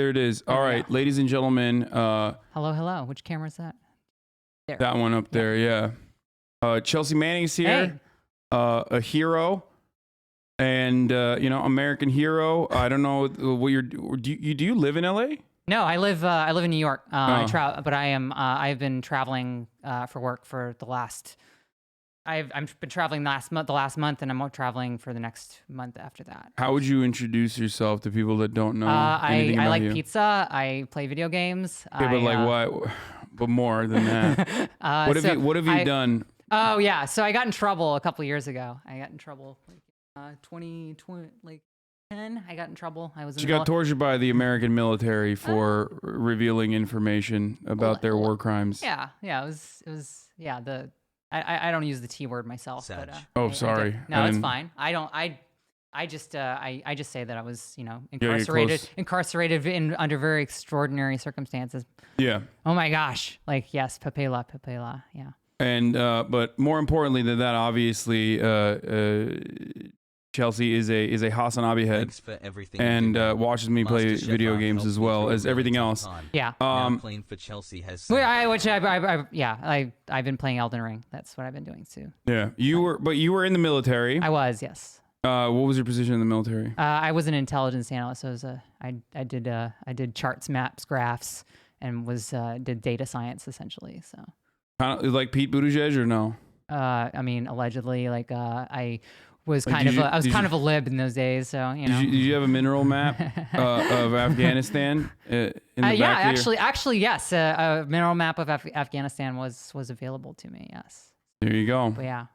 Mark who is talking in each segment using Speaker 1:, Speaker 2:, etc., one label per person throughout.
Speaker 1: There it is. All right, ladies and gentlemen.
Speaker 2: Hello. Which camera is that? There.
Speaker 1: That one up there, yeah. Chelsea Manning's here.
Speaker 2: Hey.
Speaker 1: A hero. And, American hero. I don't know what do you live in LA?
Speaker 2: No, I live in New York. But I've been traveling for work for the last. I've been traveling the last month, and I'm traveling for the next month after that.
Speaker 1: How would you introduce yourself to people that don't know anything about
Speaker 2: I like
Speaker 1: you?
Speaker 2: pizza. I play video games.
Speaker 1: Okay, but like what? But more than that. What have you done?
Speaker 2: Oh yeah, so I got in trouble a couple years ago. I got in trouble 2020 like 10. I got in trouble.
Speaker 1: She got tortured by the American military for revealing information about their war crimes.
Speaker 2: Yeah. It was I don't use the T word myself, but
Speaker 1: sorry.
Speaker 2: No, it's fine. I just say that I was, incarcerated under very extraordinary circumstances.
Speaker 1: Yeah.
Speaker 2: Oh my gosh. Like, yes, papela. Yeah.
Speaker 1: And but more importantly than that, obviously, Chelsea is a HasanAbi head,
Speaker 3: for everything
Speaker 1: and watches me play video games as well as everything else.
Speaker 2: Yeah.
Speaker 3: Playing for Chelsea has.
Speaker 2: I've been playing Elden Ring. That's what I've been doing too.
Speaker 1: Yeah, you were in the military.
Speaker 2: I was, yes.
Speaker 1: What was your position in the military?
Speaker 2: I was an intelligence analyst. So I did charts, maps, graphs, and did data science essentially. So.
Speaker 1: Kind of like Pete Buttigieg or no?
Speaker 2: I mean, allegedly, I was kind of a lib in those days, so
Speaker 1: Did you have a mineral map of Afghanistan in the back of
Speaker 2: actually, yes. A mineral map of Afghanistan was available to me. Yes.
Speaker 1: There you go.
Speaker 2: But yeah.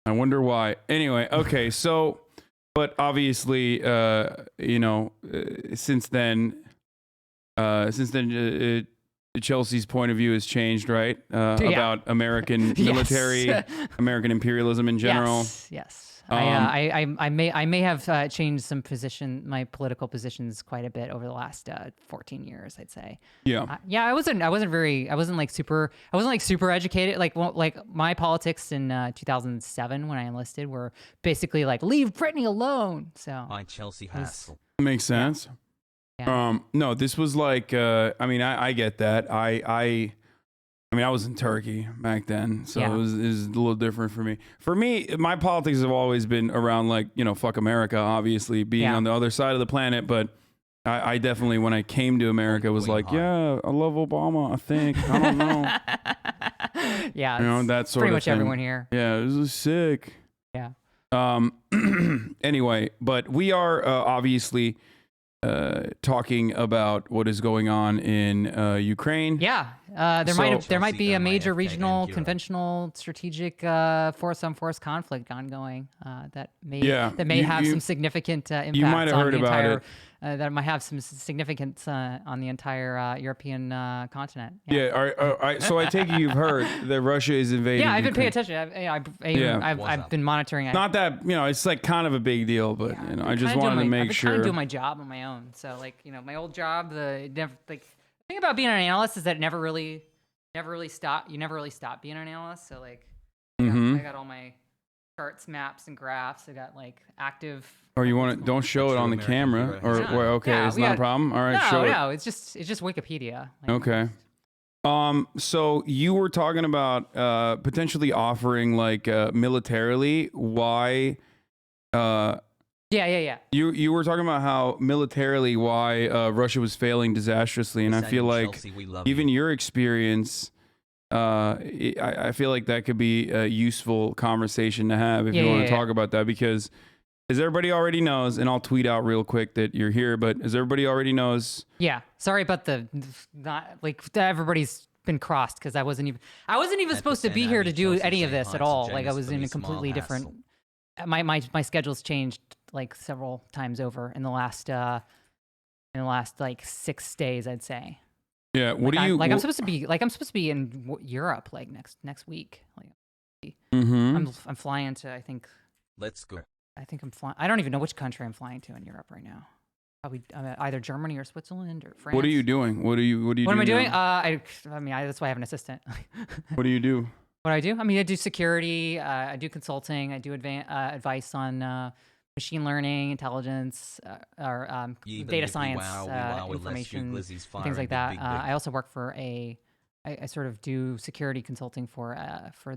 Speaker 1: I wonder why. Anyway, okay. So, but obviously, since then, Chelsea's point of view has changed, right? About American military, American imperialism in general.
Speaker 2: Yes. I may have changed my political positions quite a bit over the last 14 years, I'd say.
Speaker 1: Yeah.
Speaker 2: I wasn't like super educated. Like my politics in 2007 when I enlisted were basically like, leave Brittany alone. So.
Speaker 3: By Chelsea Hassel.
Speaker 1: Makes sense.
Speaker 2: Yeah. Yeah.
Speaker 1: No, this was like, I get that. I was in Turkey back then, so it was a little different for me. For me, my politics have always been around like, fuck America, obviously being on the other side of the planet. But I definitely, when I came to America, was like, yeah, I love Obama, I think. I don't know.
Speaker 2: Yeah.
Speaker 1: That sort
Speaker 2: pretty
Speaker 1: of
Speaker 2: much
Speaker 1: thing.
Speaker 2: Everyone here.
Speaker 1: Yeah, this is sick.
Speaker 2: Yeah.
Speaker 1: Anyway, but we are obviously talking about what is going on in Ukraine.
Speaker 2: Yeah, there might be a major regional, conventional, strategic force-on-force conflict ongoing that may have some significant impact.
Speaker 1: You might have heard about it.
Speaker 2: That might have some significance on the entire European continent.
Speaker 1: So I take it you've heard that Russia is invading.
Speaker 2: Yeah, I've been
Speaker 1: Ukraine.
Speaker 2: paying attention. I've been monitoring it.
Speaker 1: Not that it's like kind of a big deal, but I just wanted to make sure.
Speaker 2: I've been doing my job on my own. So my old job, the thing about being an analyst is that it never really stop. You never really stop being an analyst. So I got all my charts, maps, and graphs. I got active.
Speaker 1: Or you want to don't show it on the camera, or it's not a problem. All right, show it.
Speaker 2: No, it's just Wikipedia.
Speaker 1: Okay. So you were talking about potentially offering militarily. Why?
Speaker 2: Yeah.
Speaker 1: You were talking about how militarily why Russia was failing disastrously, and I feel like even your experience. I feel like that could be a useful conversation to have if you want to talk about that, because as everybody already knows, and I'll tweet out real quick that you're here, but as everybody already knows.
Speaker 2: Yeah. Sorry about everybody's been crossed because I wasn't even supposed to be here to do any of this at all. I was in a completely different. My schedule's changed several times over in the last 6 days, I'd say.
Speaker 1: Yeah. What do you
Speaker 2: I'm supposed to be in Europe next week.
Speaker 1: Mm-hmm.
Speaker 2: I'm flying to, I think.
Speaker 3: Let's go.
Speaker 2: I think I'm flying. I don't even know which country I'm flying to in Europe right now. Probably either Germany or Switzerland or France.
Speaker 1: What are you doing? What am
Speaker 2: I doing? That's why I have an assistant.
Speaker 1: What do you do?
Speaker 2: What do? I do security. I do consulting. I do advice on machine learning, intelligence, or
Speaker 3: Even
Speaker 2: data
Speaker 3: if we
Speaker 2: science
Speaker 3: wow, unless you
Speaker 2: information,
Speaker 3: glizzies
Speaker 2: and
Speaker 3: fire
Speaker 2: things
Speaker 3: a
Speaker 2: like
Speaker 3: big,
Speaker 2: that.
Speaker 3: big, big.
Speaker 2: I also work for I sort of do security consulting for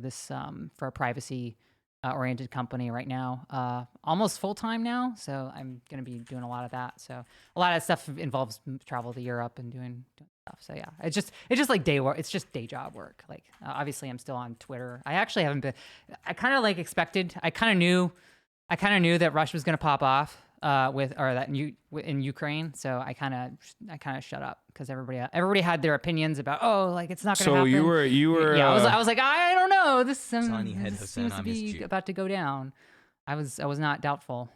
Speaker 2: this for a privacy oriented company right now, almost full time now. So I'm going to be doing a lot of that. So a lot of stuff involves travel to Europe and doing stuff. So yeah, it's just like day work. It's just day job work. Like obviously I'm still on Twitter. I actually haven't been. I kind of like expected. I kind of knew that Russia was going to pop off in Ukraine. So I kind of shut up because everybody had their opinions about like it's not going to
Speaker 1: So
Speaker 2: happen.
Speaker 1: you were
Speaker 2: Yeah, I was like I don't know. This
Speaker 3: Tiny head
Speaker 2: this
Speaker 3: Hassan,
Speaker 2: seems to
Speaker 3: I missed
Speaker 2: be
Speaker 3: you.
Speaker 2: about to go down. I was not doubtful.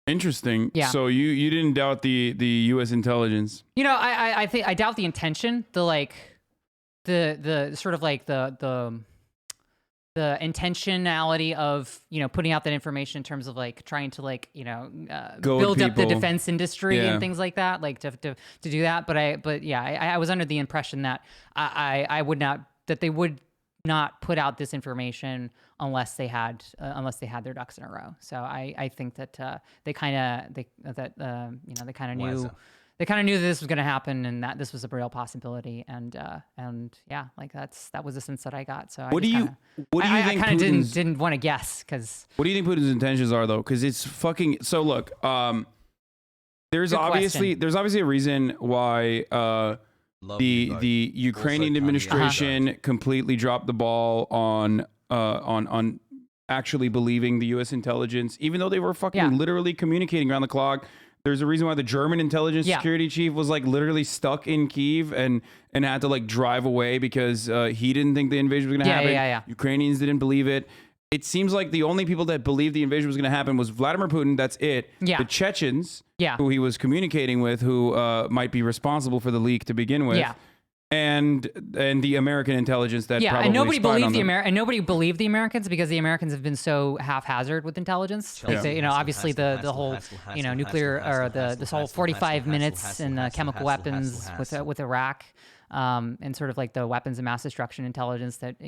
Speaker 1: Interesting.
Speaker 2: Yeah.
Speaker 1: So you didn't doubt the U.S. intelligence.
Speaker 2: You know, I think I doubt the intention. The sort of like the intentionality of putting out that information in terms of like trying to like build up the
Speaker 1: people.
Speaker 2: defense industry
Speaker 1: Yeah.
Speaker 2: and things like that, like to do that. But I was under the impression that they would not put out this information unless they had their ducks in a row. So I think that they kind of knew.
Speaker 3: Wazza.
Speaker 2: They kind of knew that this was going to happen and that this was a real possibility, and yeah, like that was the sense that I got. So
Speaker 1: What do you think?
Speaker 2: I kind of
Speaker 1: Putin's-
Speaker 2: didn't want to guess because
Speaker 1: What do you think Putin's intentions are, though? Because it's fucking. So look, there's
Speaker 2: Good
Speaker 1: obviously a reason why
Speaker 3: Love you both.
Speaker 1: the Ukrainian
Speaker 3: Also,
Speaker 1: administration completely dropped the ball on actually believing the U.S. intelligence, even though they were fucking
Speaker 2: Yeah.
Speaker 1: literally communicating around the clock. There's a reason why the German intelligence
Speaker 2: Yeah.
Speaker 1: security chief was like literally stuck in Kyiv and had to like drive away because he didn't think the invasion was going to
Speaker 2: Yeah,
Speaker 1: happen.
Speaker 2: yeah.
Speaker 1: Ukrainians didn't believe it. It seems like the only people that believed the invasion was going to happen was Vladimir Putin. That's it.
Speaker 2: Yeah.
Speaker 1: The Chechens,
Speaker 2: Yeah.
Speaker 1: who he was communicating with, who might be responsible for the leak to begin with.
Speaker 2: Yeah.
Speaker 1: And the American intelligence that probably
Speaker 2: and nobody
Speaker 1: spied
Speaker 2: believed
Speaker 1: on them.
Speaker 2: and nobody believed the Americans because the Americans have been so haphazard with intelligence. Like
Speaker 3: Chelsea,
Speaker 2: they, obviously the whole nuclear or this whole 45 minutes and chemical weapons with Iraq. And sort of like the weapons of mass destruction intelligence that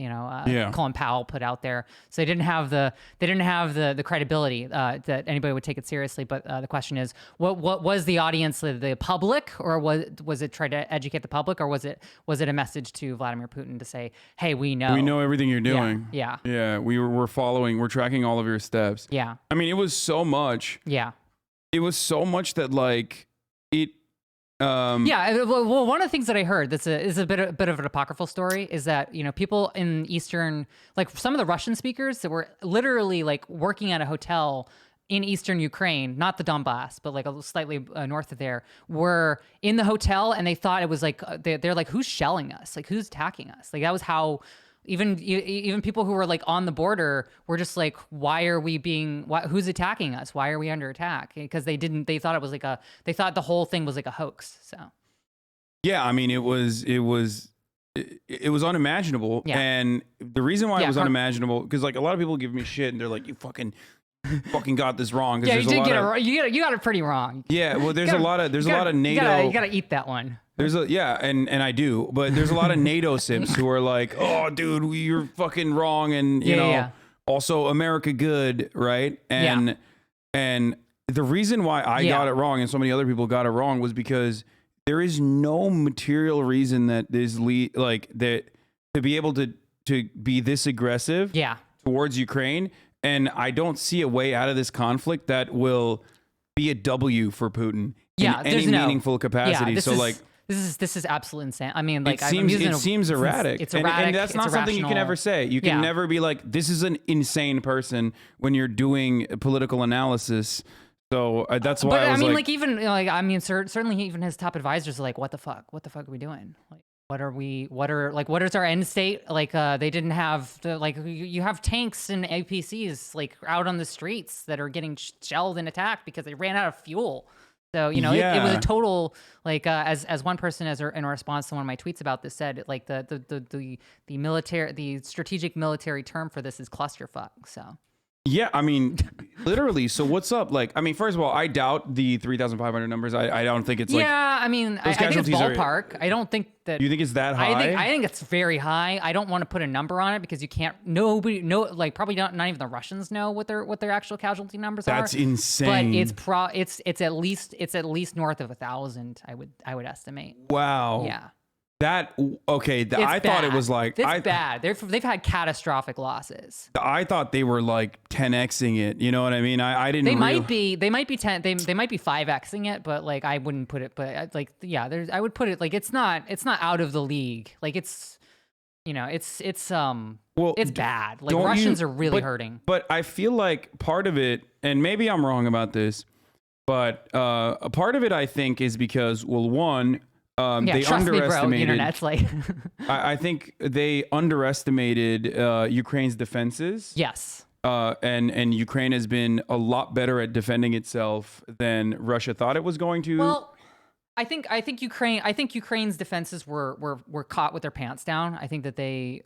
Speaker 2: Colin Powell put out there. So they didn't have the credibility that anybody would take it seriously. But the question is, what was the audience, the public, or was it try to educate the public, or was it a message to Vladimir Putin to say, hey, we know
Speaker 1: everything you're doing.
Speaker 2: Yeah.
Speaker 1: We're following, we're tracking all of your steps.
Speaker 2: Yeah.
Speaker 1: I mean, it was so much.
Speaker 2: Yeah.
Speaker 1: It was so much that like it.
Speaker 2: Well, one of the things that I heard is a bit of an apocryphal story is that people in Eastern, like some of the Russian speakers that were literally like working at a hotel in Eastern Ukraine, not the Donbass, but like a slightly north of there, were in the hotel and they thought it was like they're like, who's shelling us? Like who's attacking us? Like that was how. Even people who were like on the border were just like, who's attacking us? Why are we under attack? Because they thought it was like they thought the whole thing was like a hoax. So
Speaker 1: yeah, I mean, it was unimaginable.
Speaker 2: Yeah.
Speaker 1: And the reason why it was unimaginable, because like a lot of people give me shit and they're like, you fucking got this wrong.
Speaker 2: Yeah, you did get it wrong. You got it pretty wrong.
Speaker 1: Yeah, well, there's a lot of NATO.
Speaker 2: You gotta eat that one.
Speaker 1: And I do, but there's a lot of NATO simps who are like, oh, dude, you're fucking wrong, and you know, also America good, right? And the reason why I got it wrong and so many other people got it wrong was because there is no material reason that that to be able to be this aggressive towards Ukraine, and I don't see a way out of this conflict that will be a W for Putin in any meaningful capacity.
Speaker 2: This is absolutely insane. I mean, like
Speaker 1: it seems erratic.
Speaker 2: It's erratic.
Speaker 1: And that's not something you can ever say. You can never be like, this is an insane person when you're doing political analysis. So that's why.
Speaker 2: But I mean, like even like I mean, certainly even his top advisors are like, what the fuck are we doing? Like, what is our end state? Like, they didn't have you have tanks and APCs like out on the streets that are getting shelled and attacked because they ran out of fuel. So, it was a total, like, as one person in response to one of my tweets about this said, like the strategic military term for this is clusterfuck. So
Speaker 1: Yeah, I mean, literally. So what's up? Like, I mean, first of all, I doubt the 3,500 numbers. I don't think it's like.
Speaker 2: Yeah, I mean, I think it's ballpark. I don't think that.
Speaker 1: You think it's that high?
Speaker 2: I think it's very high. I don't want to put a number on it because you can't. Nobody, like probably not even the Russians know what their actual casualty numbers are.
Speaker 1: That's insane.
Speaker 2: But it's at least north of 1,000. I would estimate.
Speaker 1: Wow.
Speaker 2: Yeah.
Speaker 1: I thought it was like
Speaker 2: it's bad. They've had catastrophic losses.
Speaker 1: I thought they were like 10xing it. You know what I mean? I didn't.
Speaker 2: They might be 10. They might be 5xing it, but like I wouldn't put it. But like I would put it like it's not out of the league. Like it's it's bad. Like Russians are really hurting.
Speaker 1: But I feel like part of it, and maybe I'm wrong about this, but a part of it I think is because one. They
Speaker 2: trust me, bro.
Speaker 1: underestimated.
Speaker 2: The internet's like.
Speaker 1: I think they underestimated Ukraine's defenses.
Speaker 2: Yes.
Speaker 1: And Ukraine has been a lot better at defending itself than Russia thought it was going to.
Speaker 2: Well, I think Ukraine's defenses were caught with their pants down. I think that they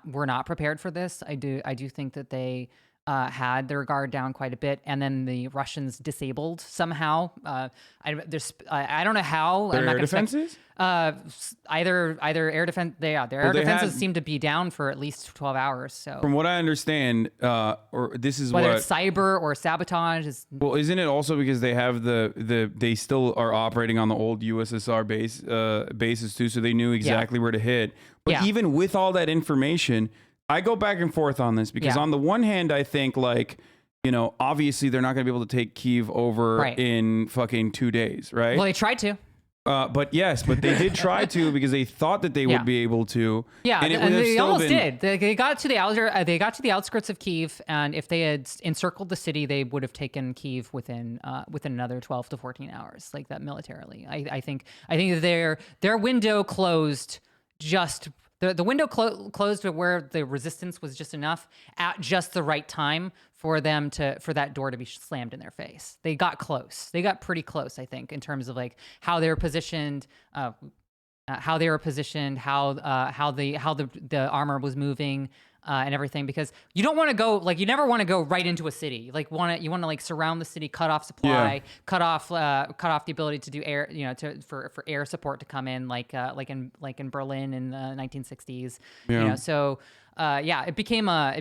Speaker 2: were not prepared for this. I do think that they had their guard down quite a bit, and then the Russians disabled somehow. I don't know how.
Speaker 1: Their
Speaker 2: I'm not
Speaker 1: air defenses?
Speaker 2: Either air defense. Their air defenses seem to be down for at least 12 hours. So
Speaker 1: from what I understand, or this is
Speaker 2: whether it's cyber or sabotage is.
Speaker 1: Well, isn't it also because they have they still are operating on the old USSR bases too, so they knew exactly where to hit. But even with all that information. I go back and forth on this because on the one hand, I think like, obviously they're not going to be able to take Kyiv over in fucking 2 days, right?
Speaker 2: Well, they tried to.
Speaker 1: But they did try to because they thought that they would be able to.
Speaker 2: Yeah, and they almost did. They got to the outskirts of Kyiv, and if they had encircled the city, they would have taken Kyiv within another 12 to 14 hours, like that militarily. I think that their window closed just. The window closed to where the resistance was just enough at just the right time for that door to be slammed in their face. They got close. They got pretty close, I think, in terms of like how they were positioned, how the armor was moving. And everything, because you don't want to go you never want to go right into a city. Like you want to like surround the city, cut off supply, cut off the ability to do air, for air support to come in, like in Berlin in the 1960s. So it became a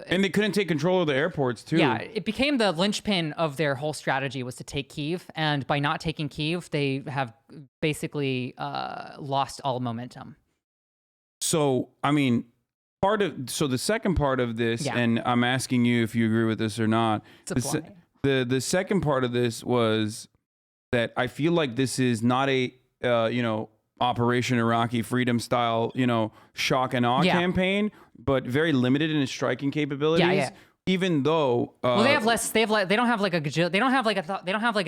Speaker 1: and they couldn't take control of the airports too.
Speaker 2: Yeah, it became the linchpin of their whole strategy was to take Kyiv, and by not taking Kyiv, they have basically lost all momentum.
Speaker 1: So I mean. The second part of this, and I'm asking you if you agree with this or not. The second part of this was that I feel like this is not a Operation Iraqi Freedom style shock and awe campaign, but very limited in its striking capabilities. Yeah. Even though
Speaker 2: they don't have like a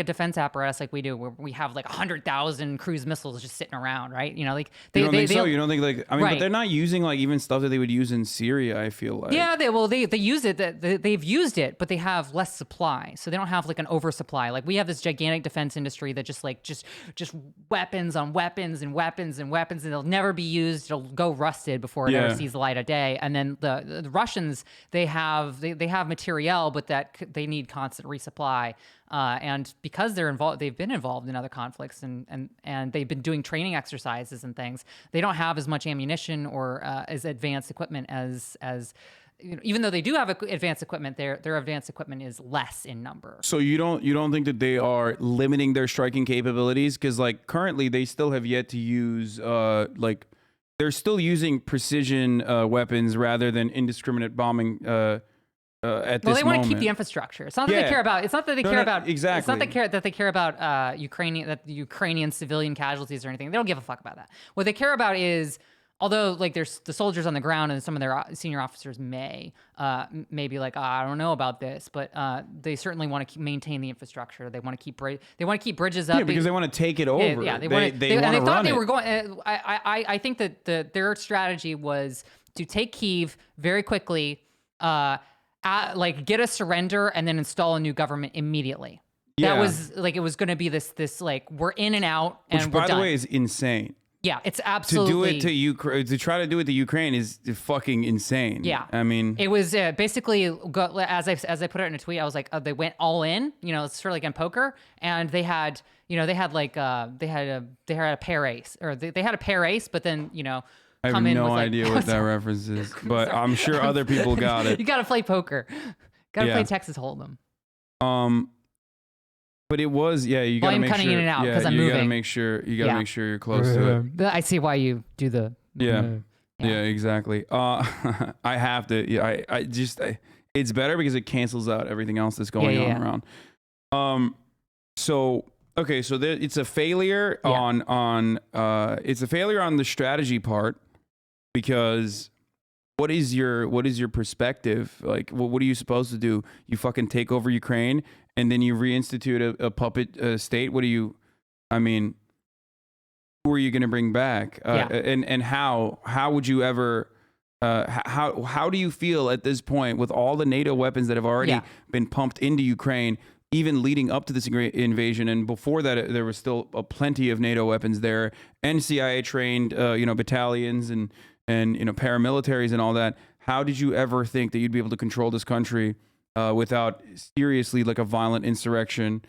Speaker 2: defense apparatus like we do, where we have like 100,000 cruise missiles just sitting around, right? You don't think so? You don't think like
Speaker 1: but they're not using like even stuff that they would use in Syria. I feel like
Speaker 2: they use it. They've used it, but they have less supply, so they don't have like an oversupply. Like we have this gigantic defense industry that just weapons on weapons and weapons and weapons, and they'll never be used. It'll go rusted before it ever sees the light of day. And then the Russians, they have materiel, but that they need constant resupply. And because they've been involved in other conflicts and they've been doing training exercises and things. They don't have as much ammunition or as advanced equipment as even though they do have advanced equipment, their advanced equipment is less in number.
Speaker 1: So you don't think that they are limiting their striking capabilities? Because like currently they still have yet to use they're still using precision weapons rather than indiscriminate bombing. At this
Speaker 2: they want to keep the infrastructure. It's not that they care about. It's not that they care about.
Speaker 1: Exactly.
Speaker 2: It's not that they care about Ukrainian civilian casualties or anything. They don't give a fuck about that. What they care about is, although like there's the soldiers on the ground and some of their senior officers may be like, I don't know about this, but they certainly want to maintain the infrastructure. They want to keep bridges up.
Speaker 1: Yeah, because they want to take it over.
Speaker 2: Yeah, they thought they were going. I think that their strategy was to take Kyiv very quickly. Get a surrender and then install a new government immediately. Yeah. That was like, it was going to be this like, we're in and out and
Speaker 1: which,
Speaker 2: we're
Speaker 1: by
Speaker 2: done.
Speaker 1: the way, is insane.
Speaker 2: Yeah, it's
Speaker 1: To
Speaker 2: absolutely
Speaker 1: do it to Ukraine, to try to do it to Ukraine is fucking insane.
Speaker 2: Yeah,
Speaker 1: I mean,
Speaker 2: it was basically as I put it in a tweet. I was like, they went all in. It's sort of like in poker, and they had like they had a pair ace, or they had a pair ace, but then
Speaker 1: I have
Speaker 2: come in
Speaker 1: no
Speaker 2: with like,
Speaker 1: idea what that reference is, but I'm sure other people got it.
Speaker 2: You got to play poker. Got to
Speaker 1: Yeah.
Speaker 2: play Texas Hold'em.
Speaker 1: But it was, you got to
Speaker 2: I'm
Speaker 1: make
Speaker 2: cutting
Speaker 1: sure.
Speaker 2: in and out because I'm
Speaker 1: you
Speaker 2: moving.
Speaker 1: got to make sure. You got to make sure you're close to it.
Speaker 2: I see why you do the.
Speaker 1: Yeah, exactly. I have to. Yeah, it's better because it cancels out everything else that's going on around. So okay, so it's a failure on it's a failure on the strategy part, because what is your perspective? Like, what are you supposed to do? You fucking take over Ukraine and then you reinstitute a puppet state? What do you? I mean, who are you going to bring back? And how would you ever? How do you feel at this point with all the NATO weapons that have already been pumped into Ukraine, even leading up to this invasion? And before that, there was still plenty of NATO weapons there, and CIA trained battalions and paramilitaries and all that. How did you ever think that you'd be able to control this country without seriously like a violent insurrection?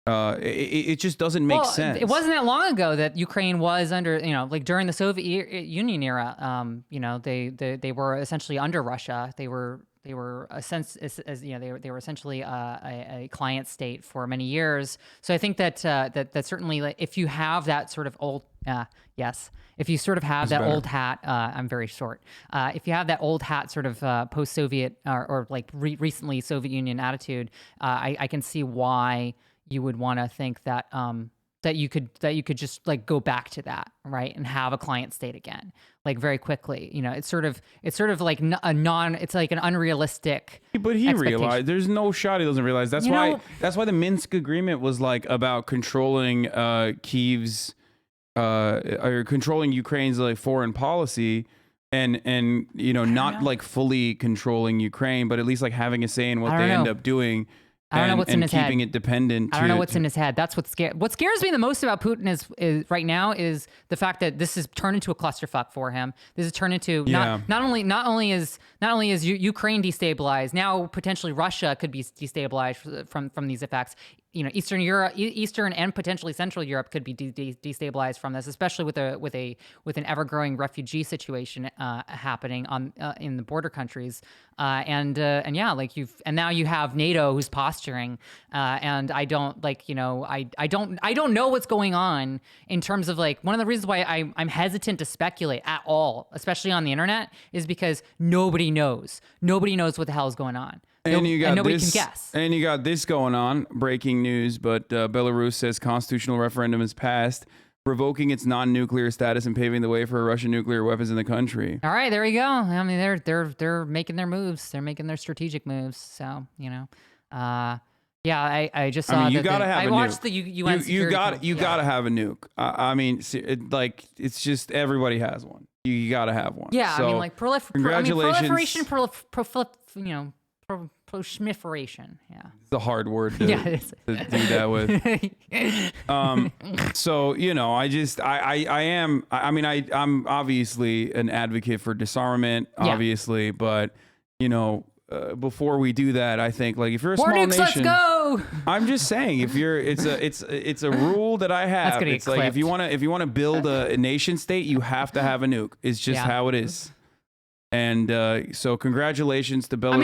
Speaker 1: It just doesn't make sense.
Speaker 2: It wasn't that long ago that Ukraine was under, like during the Soviet Union era, they were essentially under Russia. They were they were they were essentially a client state for many years. So I think that that certainly, like, if you have that sort of old if you sort of have that old hat, I'm very short. If you have that old hat sort of post-Soviet or like recently Soviet Union attitude, I can see why you would want to think that that you could just like go back to that, right, and have a client state again, like very quickly. You know, it's sort of like it's like an unrealistic.
Speaker 1: But he realized there's no shot he doesn't realize. That's why the Minsk agreement was like about controlling Kyiv's or controlling Ukraine's like foreign policy. And not like fully controlling Ukraine, but at least like having a say in what they end up doing.
Speaker 2: I don't know what's in his head.
Speaker 1: Keeping it dependent.
Speaker 2: I don't know what's in his head. That's what scares me the most about Putin is right now is the fact that this has turned into a clusterfuck for him. This has turned into not only is Ukraine destabilized, now potentially Russia could be destabilized from these effects. You know, Eastern and potentially Central Europe could be destabilized from this, especially with an ever-growing refugee situation happening in the border countries, and now you have NATO who's posturing, and I don't know what's going on in terms of, like, one of the reasons why I'm hesitant to speculate at all, especially on the internet, is because nobody knows what the hell is going on.
Speaker 1: And
Speaker 2: nobody can guess.
Speaker 1: And you got this going on, breaking news, but Belarus says constitutional referendum is passed, revoking its non-nuclear status and paving the way for Russian nuclear weapons in the country.
Speaker 2: All right, there you go. I mean, they're making their moves. They're making their strategic moves. So, I just saw
Speaker 1: you gotta have
Speaker 2: I
Speaker 1: a
Speaker 2: watched
Speaker 1: nuke.
Speaker 2: the UN
Speaker 1: You gotta have a nuke. I mean, it's just everybody has one. You gotta have one.
Speaker 2: Yeah,
Speaker 1: so,
Speaker 2: I mean, like
Speaker 1: proliferation,
Speaker 2: proliferation. Yeah,
Speaker 1: it's a hard word to,
Speaker 2: it is.
Speaker 1: to do that with. So I'm obviously an advocate for disarmament, obviously, but before we do that, I think, like, if you're a small nation,
Speaker 2: let's go.
Speaker 1: I'm just saying, if you're, it's a rule that I have. It's like, if you want to build a nation state, you have to have a nuke. It's just how it is. And so congratulations to Belarus.
Speaker 2: I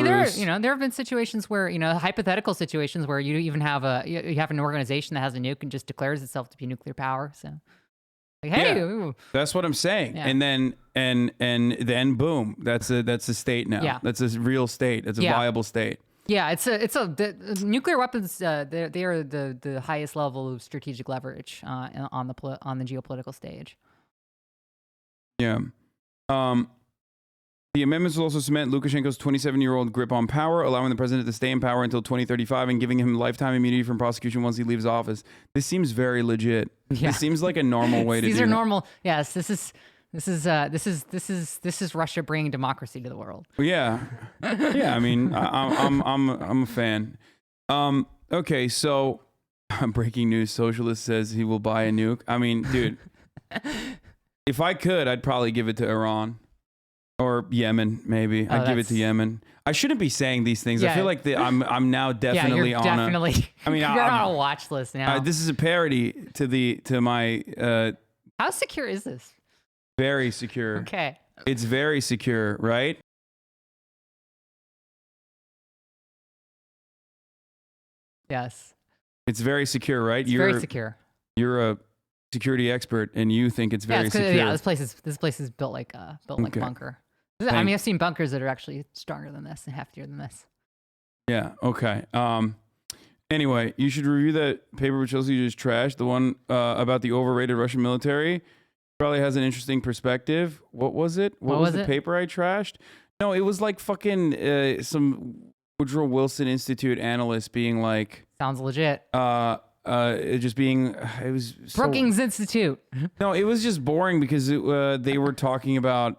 Speaker 2: mean, there have been situations where, hypothetical situations where you even have you have an organization that has a nuke and just declares itself to be nuclear power. So, like, hey,
Speaker 1: that's what I'm saying.
Speaker 2: Yeah.
Speaker 1: And then boom, that's a state now.
Speaker 2: Yeah.
Speaker 1: That's a real state. That's a viable state.
Speaker 2: Yeah, the nuclear weapons. They are the highest level of strategic leverage on the geopolitical stage.
Speaker 1: Yeah. The amendments will also cement Lukashenko's 27-year-old grip on power, allowing the president to stay in power until 2035 and giving him lifetime immunity from prosecution once he leaves office. This seems very legit. Yeah. This seems like a normal way to do it.
Speaker 2: These are normal. Yes, this is Russia bringing democracy to the world.
Speaker 1: Yeah. Yeah, I mean, I'm a fan. Okay, so breaking news, Socialist says he will buy a nuke. I mean, dude. if I could, I'd probably give it to Iran or Yemen. Maybe I'd give it to Yemen. I shouldn't be saying these things. I feel like I'm now definitely
Speaker 2: you're
Speaker 1: on
Speaker 2: definitely.
Speaker 1: I mean,
Speaker 2: you're on a watch list now.
Speaker 1: this is a parody to my.
Speaker 2: How secure is this?
Speaker 1: Very secure.
Speaker 2: Okay.
Speaker 1: It's very secure, right?
Speaker 2: Yes.
Speaker 1: It's very secure, right?
Speaker 2: It's very secure.
Speaker 1: You're a security expert, and you think it's very secure.
Speaker 2: Yeah, this place is built like a bunker. I mean, I've seen bunkers that are actually stronger than this and heftier than this.
Speaker 1: Yeah. Okay. Anyway, you should review that paper which Chelsea just trashed. The one about the overrated Russian military. Probably has an interesting perspective. What was it? What was the paper I trashed? No, it was like fucking some Woodrow Wilson Institute analyst being like.
Speaker 2: Sounds legit.
Speaker 1: Just being, it was
Speaker 2: Brookings Institute.
Speaker 1: No, it was just boring because they were talking about.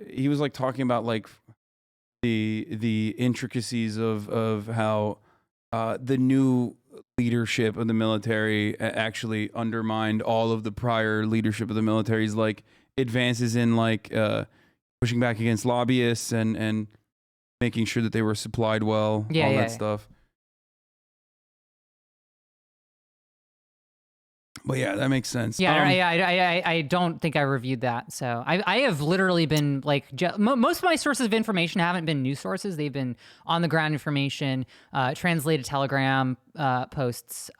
Speaker 1: He was like talking about like the intricacies of how the new leadership of the military actually undermined all of the prior leadership of the military's like advances in like pushing back against lobbyists and making sure that they were supplied well, all that stuff. But yeah, that makes sense.
Speaker 2: Yeah, I don't think I reviewed that. So I have literally been like, most of my sources of information haven't been news sources. They've been on the ground information, translated Telegram posts.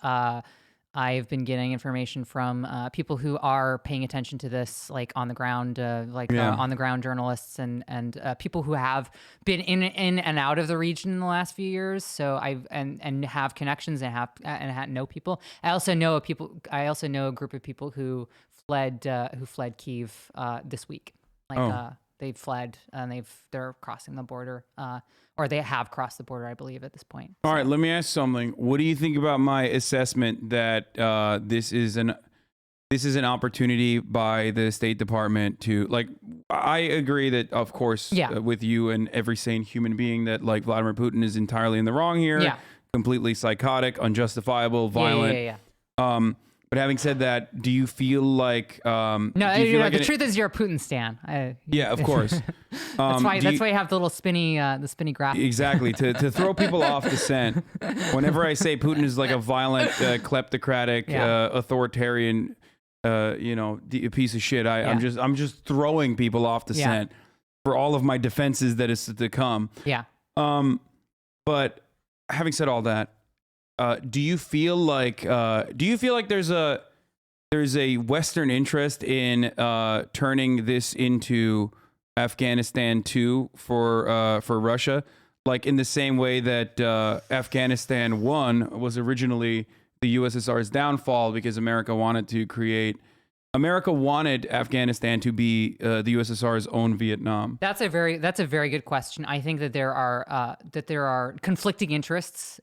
Speaker 2: I've been getting information from people who are paying attention to this, like on the ground, on the ground journalists and people who have been in and out of the region in the last few years. So and have connections and know people. I also know a group of people who fled Kyiv this week. They fled and they're crossing the border. Or they have crossed the border, I believe, at this point.
Speaker 1: All right, let me ask something. What do you think about my assessment that this is an opportunity by the State Department to like? I agree that, of course, with you and every sane human being, that like Vladimir Putin is entirely in the wrong here. Yeah. Completely psychotic, unjustifiable, violent. But having said that, do you feel like
Speaker 2: the truth is you're a Putin stan.
Speaker 1: Yeah, of course.
Speaker 2: That's why you have the little spinny graphic.
Speaker 1: Exactly, to throw people off the scent. Whenever I say Putin is like a violent, kleptocratic, authoritarian, piece of shit, I'm just throwing people off the scent for all of my defenses that is to come.
Speaker 2: Yeah.
Speaker 1: But having said all that. Do you feel like there's a Western interest in turning this into Afghanistan 2 for Russia, like in the same way that Afghanistan 1 was originally the USSR's downfall because America wanted Afghanistan to be the USSR's own Vietnam? That's a very
Speaker 2: good question. I think that there are conflicting interests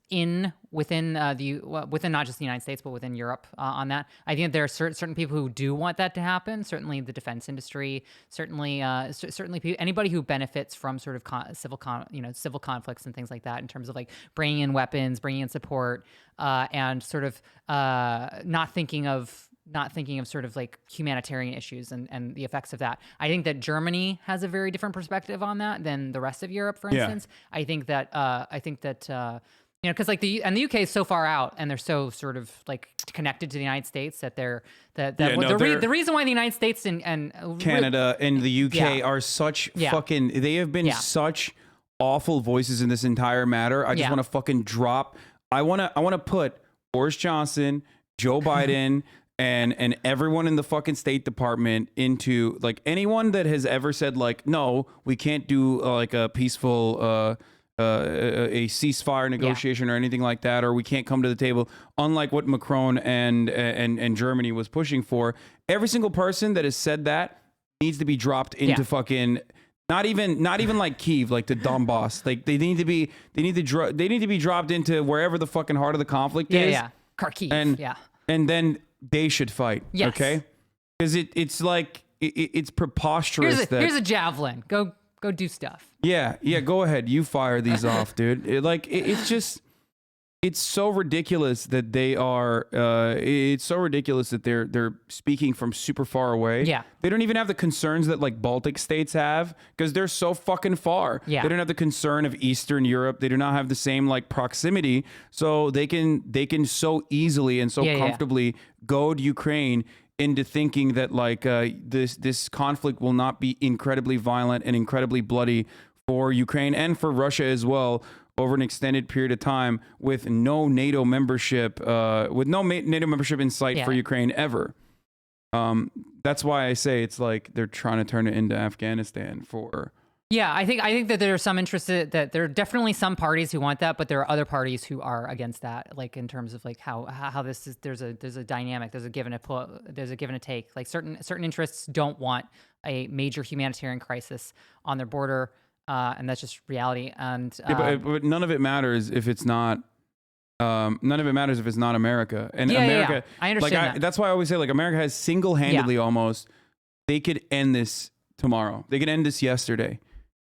Speaker 2: within not just the United States but within Europe on that. I think that there are certain people who do want that to happen. Certainly the defense industry. Certainly anybody who benefits from sort of civil conflicts and things like that in terms of like bringing in weapons, bringing in support, and sort of not thinking of sort of like humanitarian issues and the effects of that. I think that Germany has a very different perspective on that than the rest of Europe, for instance. I think that because like the UK is so far out and they're so sort of like connected to the United States that the reason why the United States and
Speaker 1: Canada and the UK are such fucking, they have been such awful voices in this entire matter. I just want to fucking drop. I want to put Boris Johnson, Joe Biden, and everyone in the fucking State Department into like anyone that has ever said like, no, we can't do like a peaceful a ceasefire negotiation or anything like that, or we can't come to the table, unlike what Macron and Germany was pushing for. Every single person that has said that needs to be dropped into fucking not even like Kyiv, like the Donbass. Like they need to be dropped into wherever the fucking heart of the conflict is.
Speaker 2: Kharkiv.
Speaker 1: And then they should fight.
Speaker 2: Yes.
Speaker 1: Okay? Because it's like it's preposterous.
Speaker 2: Here's a javelin. Go do stuff.
Speaker 1: Yeah. Go ahead. You fire these off, dude. It's just it's so ridiculous that they are it's so ridiculous that they're speaking from super far away.
Speaker 2: Yeah.
Speaker 1: They don't even have the concerns that like Baltic states have because they're so fucking far.
Speaker 2: Yeah.
Speaker 1: They don't have the concern of Eastern Europe. They do not have the same like proximity. So they can so easily and so comfortably goad Ukraine into thinking that like this conflict will not be incredibly violent and incredibly bloody for Ukraine and for Russia as well over an extended period of time with no NATO membership, NATO membership in sight for Ukraine ever. That's why I say it's like they're trying to turn it into Afghanistan for.
Speaker 2: Yeah, I think that there are some interested that there are definitely some parties who want that, but there are other parties who are against that. Like in terms of like how this is, there's a dynamic, there's a give and a take. Like certain interests don't want a major humanitarian crisis on their border. And that's just reality. And
Speaker 1: but none of it matters if it's not. None of it matters if it's not America. And America,
Speaker 2: I understand that.
Speaker 1: That's why I always say like America has single-handedly almost. They could end this tomorrow. They could end this yesterday.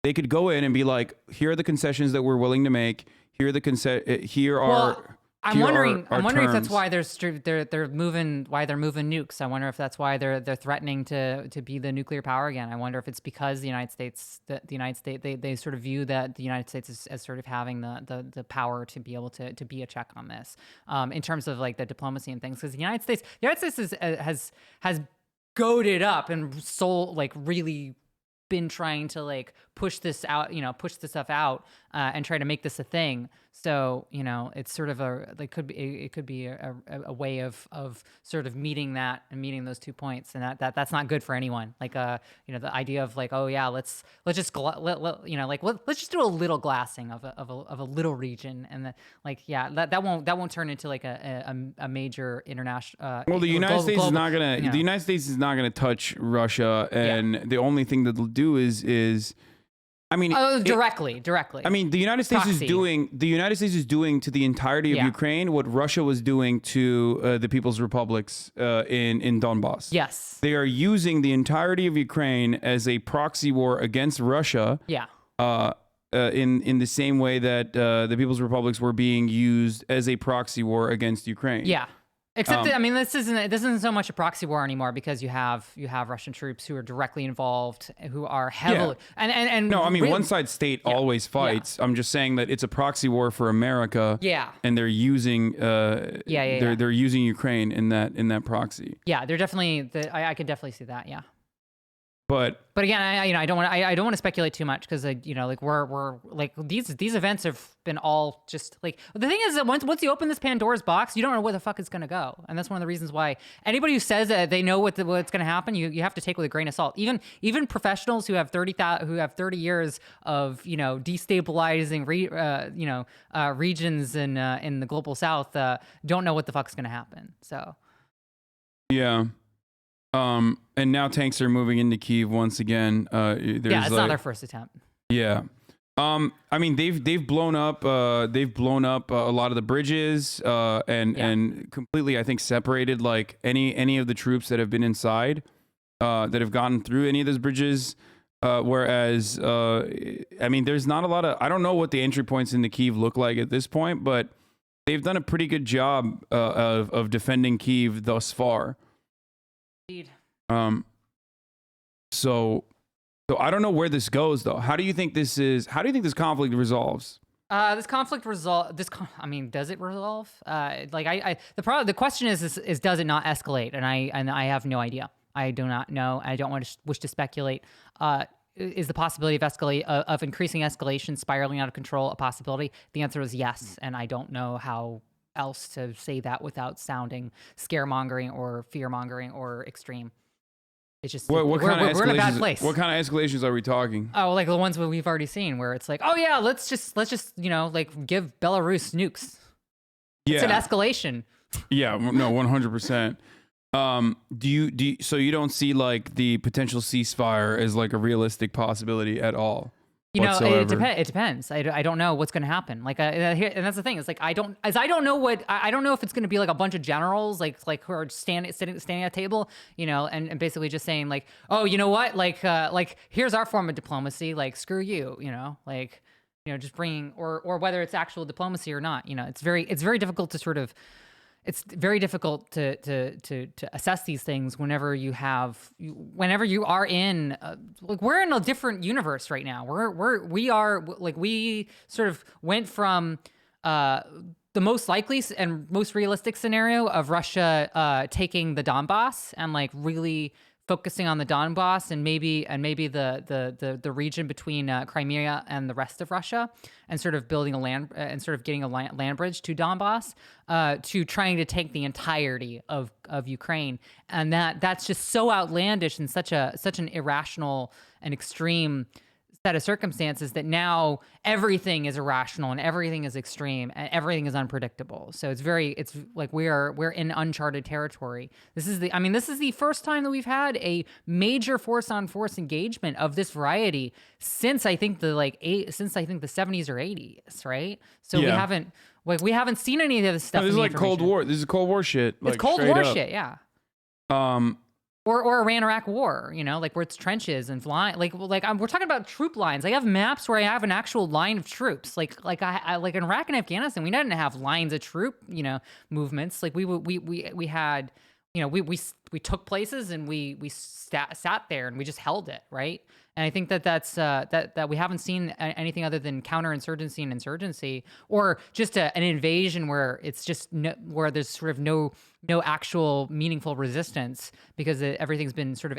Speaker 1: They could go in and be like, here are the concessions that we're willing to make. Here are the
Speaker 2: I'm wondering if that's
Speaker 1: terms.
Speaker 2: why they're moving nukes. I wonder if that's why they're threatening to be the nuclear power again. I wonder if it's because the United States they sort of view that the United States as sort of having the power to be able to be a check on this in terms of like the diplomacy and things. Because the United States has goaded up and really been trying to like push this stuff out and try to make this a thing. So, it's sort of it could be a way of sort of meeting that and meeting those 2 points. And that's not good for anyone. Like, the idea of like, oh yeah, let's just let's just do a little glassing of a little region. And that won't turn into like a major international,
Speaker 1: well, the United States is not going to, the United States is not going to touch Russia. And the only thing that they'll do is, I mean,
Speaker 2: directly.
Speaker 1: I mean, the United States is doing to the entirety of Ukraine what Russia was doing to the People's Republics in Donbass.
Speaker 2: Yes,
Speaker 1: they are using the entirety of Ukraine as a proxy war against Russia.
Speaker 2: Yeah.
Speaker 1: In the same way that the People's Republics were being used as a proxy war against Ukraine.
Speaker 2: Yeah. Except that, I mean, this isn't so much a proxy war anymore because you have Russian troops who are directly involved, who are heavily and
Speaker 1: no, I mean,
Speaker 2: really,
Speaker 1: one side state always fights. I'm just saying that it's a proxy war for America.
Speaker 2: Yeah,
Speaker 1: and they're using they're using Ukraine in that proxy.
Speaker 2: Yeah, they're definitely I could definitely see that. Yeah.
Speaker 1: But
Speaker 2: again, I don't want to speculate too much because like we're like these events have been all just like the thing is that once you open this Pandora's box, you don't know where the fuck it's gonna go, and that's one of the reasons why anybody who says that they know what's gonna happen, you have to take with a grain of salt. Even professionals who have 30 years of destabilizing regions in the global south don't know what the fuck's gonna happen. So
Speaker 1: yeah. And now tanks are moving into Kyiv once again.
Speaker 2: It's not their first attempt.
Speaker 1: Yeah. I mean, they've blown up a lot of the bridges and completely, I think, separated like any of the troops that have been inside that have gotten through any of those bridges. Whereas, I mean, there's not a lot of, I don't know what the entry points into Kyiv look like at this point, but they've done a pretty good job of defending Kyiv thus far.
Speaker 2: Indeed.
Speaker 1: So I don't know where this goes though. How do you think this conflict resolves?
Speaker 2: This conflict I mean, does it resolve? The question is does it not escalate? And I have no idea. I do not know. I don't wish to speculate. Is the possibility of increasing escalation, spiraling out of control, a possibility? The answer is yes, and I don't know how else to say that without sounding scaremongering or fearmongering or extreme. It's just we're in a bad place.
Speaker 1: What kind of escalations are we talking?
Speaker 2: Oh, like the ones that we've already seen, where it's like, oh yeah, let's just like give Belarus nukes. It's an escalation.
Speaker 1: Yeah, no, 100%. So you don't see like the potential ceasefire as like a realistic possibility at all?
Speaker 2: It depends. I don't know what's going to happen. Like, and that's the thing. It's like I don't know if it's going to be like a bunch of generals like who are standing at a table, and basically just saying like, oh, you know what, like here's our form of diplomacy. Like, screw you, like. just bringing, or whether it's actual diplomacy or not. It's very difficult to sort of, it's very difficult to assess these things whenever you are in like, we're in a different universe right now. We sort of went from the most likely and most realistic scenario of Russia taking the Donbass and like really focusing on the Donbass and maybe the region between Crimea and the rest of Russia, and sort of building a land and sort of getting a land bridge to Donbass, to trying to take the entirety of Ukraine. And that's just so outlandish and such an irrational and extreme set of circumstances that now everything is irrational and everything is extreme and everything is unpredictable. So it's like we're in uncharted territory. This is the first time that we've had a major force on force engagement of this variety since I think the 70s or 80s, right? So we haven't seen any of this stuff.
Speaker 1: No, this is like Cold War. This is Cold War shit.
Speaker 2: It's Cold War shit, yeah. Or Iran-Iraq war, like where it's trenches and flying, we're talking about troop lines. I have maps where I have an actual line of troops, like in Iraq and Afghanistan, we didn't have lines of troop, movements. Like we had, we took places and we sat there and we just held it, right? And I think that's that we haven't seen anything other than counterinsurgency and insurgency, or just an invasion where it's just where there's sort of no actual meaningful resistance because everything's been sort of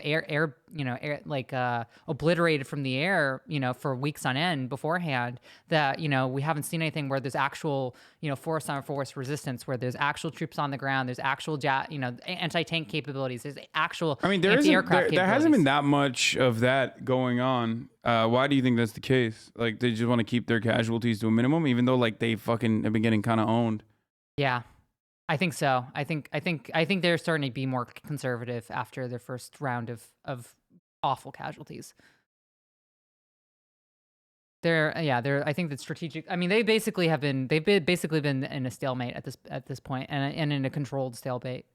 Speaker 2: obliterated from the air, for weeks on end beforehand. That we haven't seen anything where there's actual force on force resistance, where there's actual troops on the ground, there's actual anti-tank capabilities, there's actual anti-aircraft capabilities.
Speaker 1: There hasn't been that much of that going on. Why do you think that's the case? Like, they just want to keep their casualties to a minimum, even though like they fucking have been getting kind of owned.
Speaker 2: Yeah, I think so. I think they're starting to be more conservative after their first round of awful casualties. I think that strategic. I mean, they've basically been in a stalemate at this point, and in a controlled stalemate.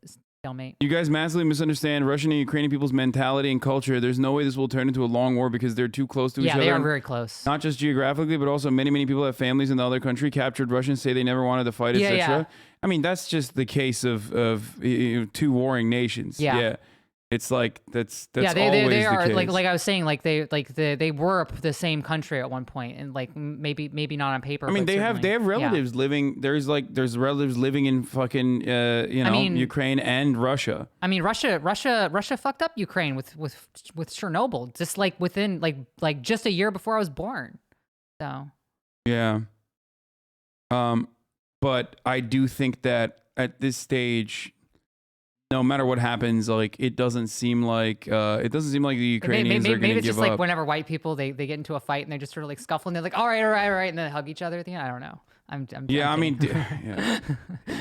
Speaker 1: You guys massively misunderstand Russian and Ukrainian people's mentality and culture. There's no way this will turn into a long war because they're too close to each other.
Speaker 2: Yeah, they are very close.
Speaker 1: Not just geographically, but also many people have families in the other country. Captured Russians say they never wanted to fight, etc.
Speaker 2: Yeah.
Speaker 1: I mean, that's just the case of two warring nations. Yeah. It's like that's always
Speaker 2: they are
Speaker 1: the case.
Speaker 2: like I was saying, they were the same country at one point, and like maybe not on paper.
Speaker 1: I mean, they have relatives living. There's relatives living in fucking Ukraine and Russia.
Speaker 2: I mean, Russia fucked up Ukraine with Chernobyl, just like within like just a year before I was born. So
Speaker 1: yeah. But I do think that at this stage, no matter what happens, like it doesn't seem like the Ukrainians are going to give up. Maybe it's just like
Speaker 2: whenever white people they get into a fight and they're just sort of like scuffling. They're like, all right, and then hug each other at the end. I don't know. I'm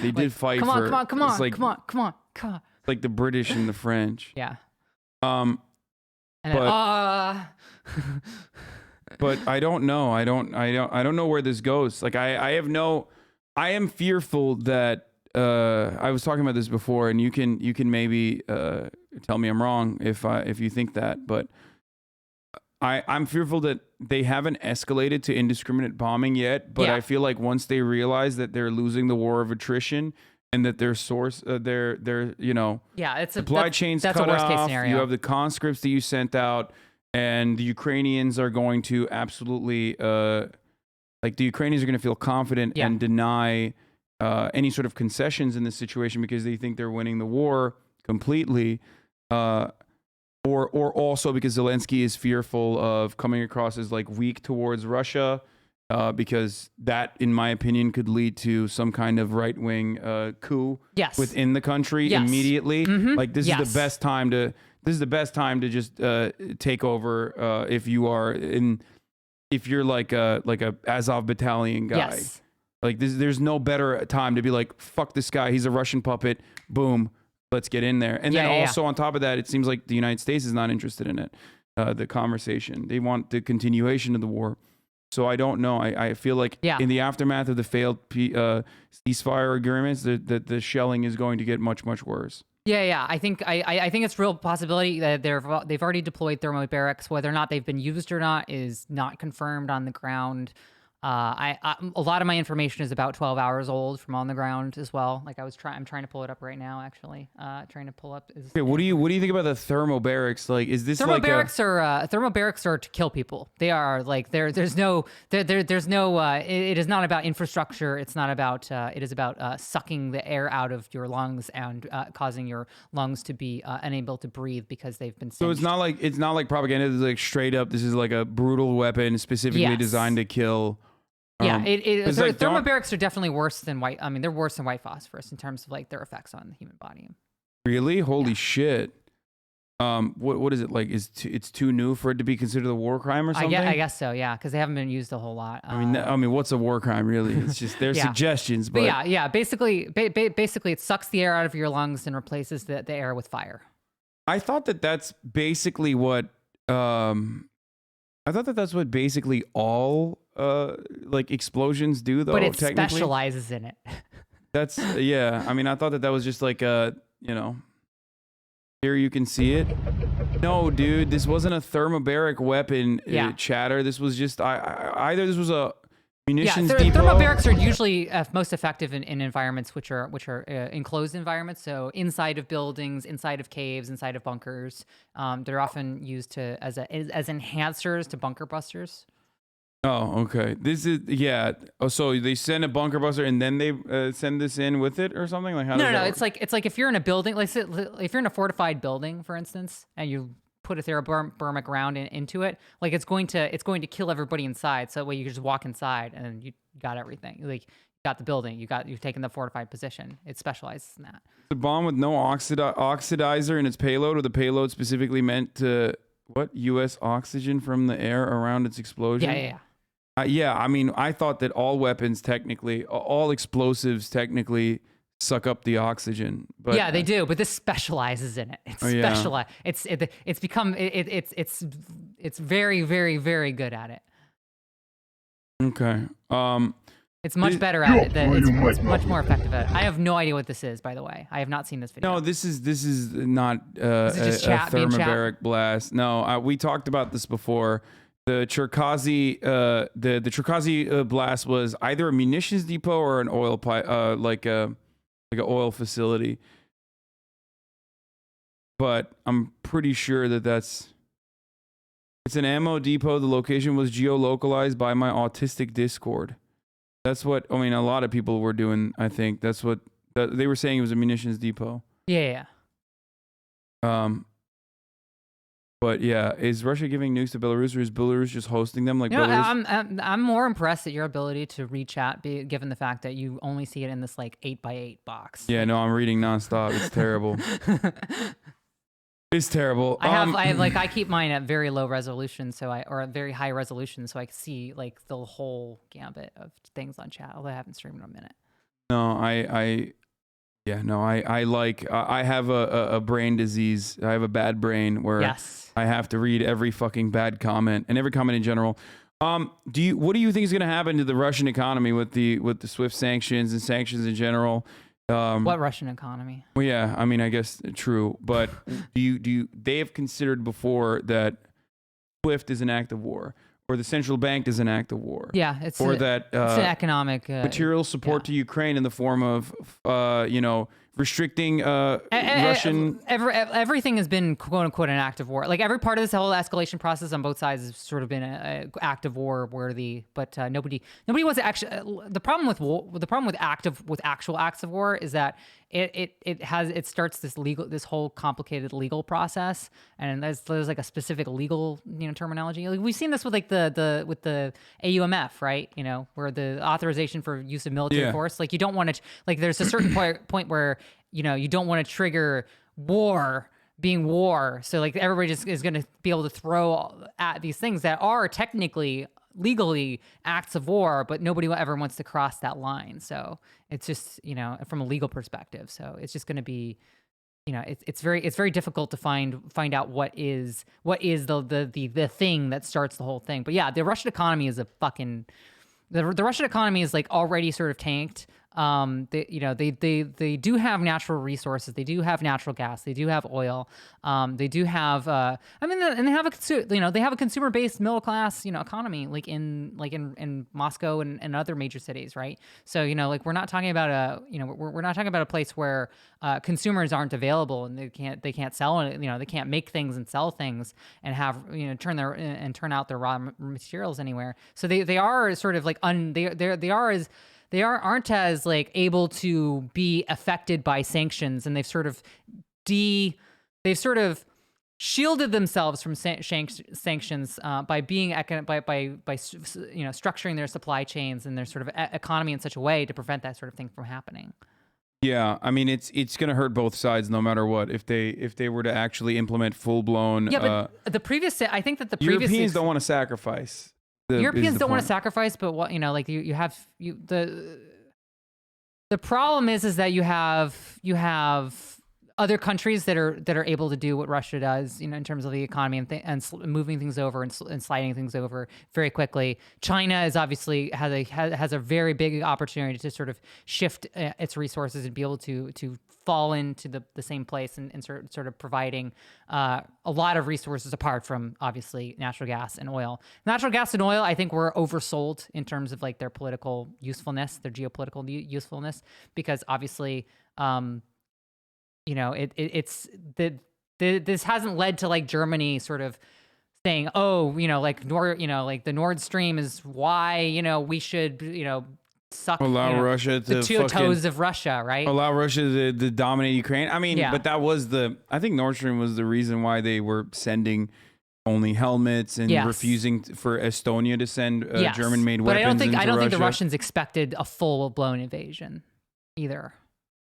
Speaker 1: they did fight.
Speaker 2: Come on.
Speaker 1: Like the British and the French.
Speaker 2: Yeah.
Speaker 1: But I don't know. I don't know where this goes. Like I am fearful that. I was talking about this before, and you can maybe tell me I'm wrong if you think that, but I'm fearful that they haven't escalated to indiscriminate bombing yet. But I feel like once they realize that they're losing the war of attrition and that their source, supply chains cut
Speaker 2: a worst
Speaker 1: off.
Speaker 2: Case scenario.
Speaker 1: You have the conscripts that you sent out, and the Ukrainians are going to absolutely the Ukrainians are going to feel confident and deny any sort of concessions in this situation because they think they're winning the war completely, or also because Zelensky is fearful of coming across as like weak towards Russia, because that, in my opinion, could lead to some kind of right-wing coup within the country immediately.
Speaker 2: Mm-hmm.
Speaker 1: Like this is the best time to just take over if you're like a Azov battalion guy.
Speaker 2: Yes.
Speaker 1: Like there's no better time to be like, fuck this guy. He's a Russian puppet. Boom. Let's get in there. And then also on top of that, it seems like the United States is not interested in it. The conversation. They want the continuation of the war. So I don't know. I feel like in the aftermath of the failed ceasefire agreements, the shelling is going to get much, much worse.
Speaker 2: Yeah. I think it's a real possibility that they've already deployed thermal barracks. Whether or not they've been used or not is not confirmed on the ground. A lot of my information is about 12 hours old from on the ground as well. Like I'm trying to pull it up right now, actually. Trying to pull up.
Speaker 1: Okay, what do you think about the thermobarics? Like, is this
Speaker 2: thermobarics are to kill people. They are like there's no it is not about infrastructure. It's not about it is about sucking the air out of your lungs and causing your lungs to be unable to breathe because they've been singed.
Speaker 1: So it's not like propaganda. It's like straight up. This is like a brutal weapon specifically designed to kill.
Speaker 2: Yeah, thermobarics are definitely worse than white. I mean, they're worse than white phosphorus in terms of like their effects on the human body.
Speaker 1: Really? Holy shit. What is it like? It's too new for it to be considered a war crime or something?
Speaker 2: I guess so. Yeah, because they haven't been used a whole lot.
Speaker 1: I mean, what's a war crime really? It's just there's suggestions, but
Speaker 2: yeah. Basically, it sucks the air out of your lungs and replaces the air with fire.
Speaker 1: I thought that's basically what. I thought that's what basically all like explosions do, though.
Speaker 2: But it specializes in it.
Speaker 1: That's I mean, I thought that was just like here you can see it. No, dude, this wasn't a thermobaric weapon. Chatter. This was just either this was a munitions depot.
Speaker 2: Thermobarics are usually most effective in environments which are enclosed environments. So inside of buildings, inside of caves, inside of bunkers. They're often used as enhancers to bunker busters.
Speaker 1: Oh, okay. This is Oh, so they send a bunker buster and then they send this in with it or something? Like how?
Speaker 2: No. It's like if you're in a building, like if you're in a fortified building, for instance, and you put a thermobaric round into it, like it's going to kill everybody inside. So that way you can just walk inside and you got everything. Like you got the building, you've taken the fortified position. It specializes in that.
Speaker 1: The bomb with no oxidizer in its payload, or the payload specifically meant to U.S. oxygen from the air around its explosion?
Speaker 2: Yeah.
Speaker 1: I mean, I thought that all weapons technically, all explosives technically suck up the oxygen. But
Speaker 2: yeah, they do. But this specializes in it. It's specialized. It's very, very, very good at it.
Speaker 1: Okay.
Speaker 2: It's much better at it. It's much more effective at it. I have no idea what this is, by the way. I have not seen this video.
Speaker 1: No, this is not a thermobaric blast. No, we talked about this before. The Cherkazi, the Cherkazi blast was either a munitions depot or an oil pipe, like an oil facility. But I'm pretty sure it's an ammo depot. The location was geolocalized by my autistic Discord. That's what a lot of people were doing. I think that's what they were saying. It was a munitions depot.
Speaker 2: Yeah.
Speaker 1: But yeah, is Russia giving nukes to Belarus, or is Belarus just hosting them? Like Belarus?
Speaker 2: I'm more impressed at your ability to read chat, given the fact that you only see it in this like 8x8 box.
Speaker 1: Yeah, no, I'm reading nonstop. It's terrible. It's terrible.
Speaker 2: I keep mine at very low resolution, or a very high resolution, so I can see like the whole gambit of things on chat. Although I haven't streamed in a minute.
Speaker 1: No, I have a brain disease. I have a bad brain where I have to read every fucking bad comment and every comment in general. What do you think is going to happen to the Russian economy with the SWIFT sanctions and sanctions in general?
Speaker 2: What Russian economy?
Speaker 1: Well, yeah, I mean, I guess true, but they have considered before that SWIFT is an act of war, or the central bank is an act of war.
Speaker 2: Yeah, it's
Speaker 1: an
Speaker 2: economic
Speaker 1: material support to Ukraine in the form of restricting Russian.
Speaker 2: Everything has been quote unquote an act of war. Like every part of this whole escalation process on both sides has sort of been an act of war worthy. But nobody was actually the problem with war. The problem with actual acts of war is that it starts this whole complicated legal process, and there's like a specific legal terminology. Like we've seen this with like the AUMF, right? Where the authorization for use of military force. Like you don't want to there's a certain point where you don't want to trigger war being war. So like everybody just is going to be able to throw at these things that are technically legally acts of war, but nobody ever wants to cross that line. So it's just, from a legal perspective. So it's just going to be, it's very difficult to find out what is the thing that starts the whole thing. But yeah, the Russian economy is the Russian economy is like already sort of tanked. They do have natural resources. They do have natural gas. They do have oil. They do have and they have a consumer-based middle class economy in Moscow and other major cities, right? So we're not talking about we're not talking about a place where consumers aren't available and they can't sell it. They can't make things and sell things and have turn out their raw materials anywhere. So they are sort of like they aren't as like able to be affected by sanctions, and they've sort of shielded themselves from sanctions by being structuring their supply chains and their sort of economy in such a way to prevent that sort of thing from happening.
Speaker 1: Yeah, I mean it's going to hurt both sides no matter what if they were to actually implement full blown.
Speaker 2: Yeah, but I think that the
Speaker 1: Europeans don't want to sacrifice.
Speaker 2: Europeans don't want to sacrifice, but what the problem is that you have other countries that are able to do what Russia does, in terms of the economy and moving things over and sliding things over very quickly. China is obviously has a very big opportunity to sort of shift its resources and be able to fall into the same place and sort of providing a lot of resources apart from obviously natural gas and oil. Natural gas and oil, I think, were oversold in terms of like their political usefulness, their geopolitical usefulness, because obviously. This hasn't led to like Germany sort of saying, oh, the Nord Stream is why, we should, suck
Speaker 1: Russia to
Speaker 2: the two toes of Russia, right?
Speaker 1: Allow Russia to dominate Ukraine. I mean, but that was I think Nord Stream was the reason why they were sending only helmets and refusing for Estonia to send German-made weapons.
Speaker 2: But I don't think the
Speaker 1: Russia.
Speaker 2: Russians expected a full-blown invasion either.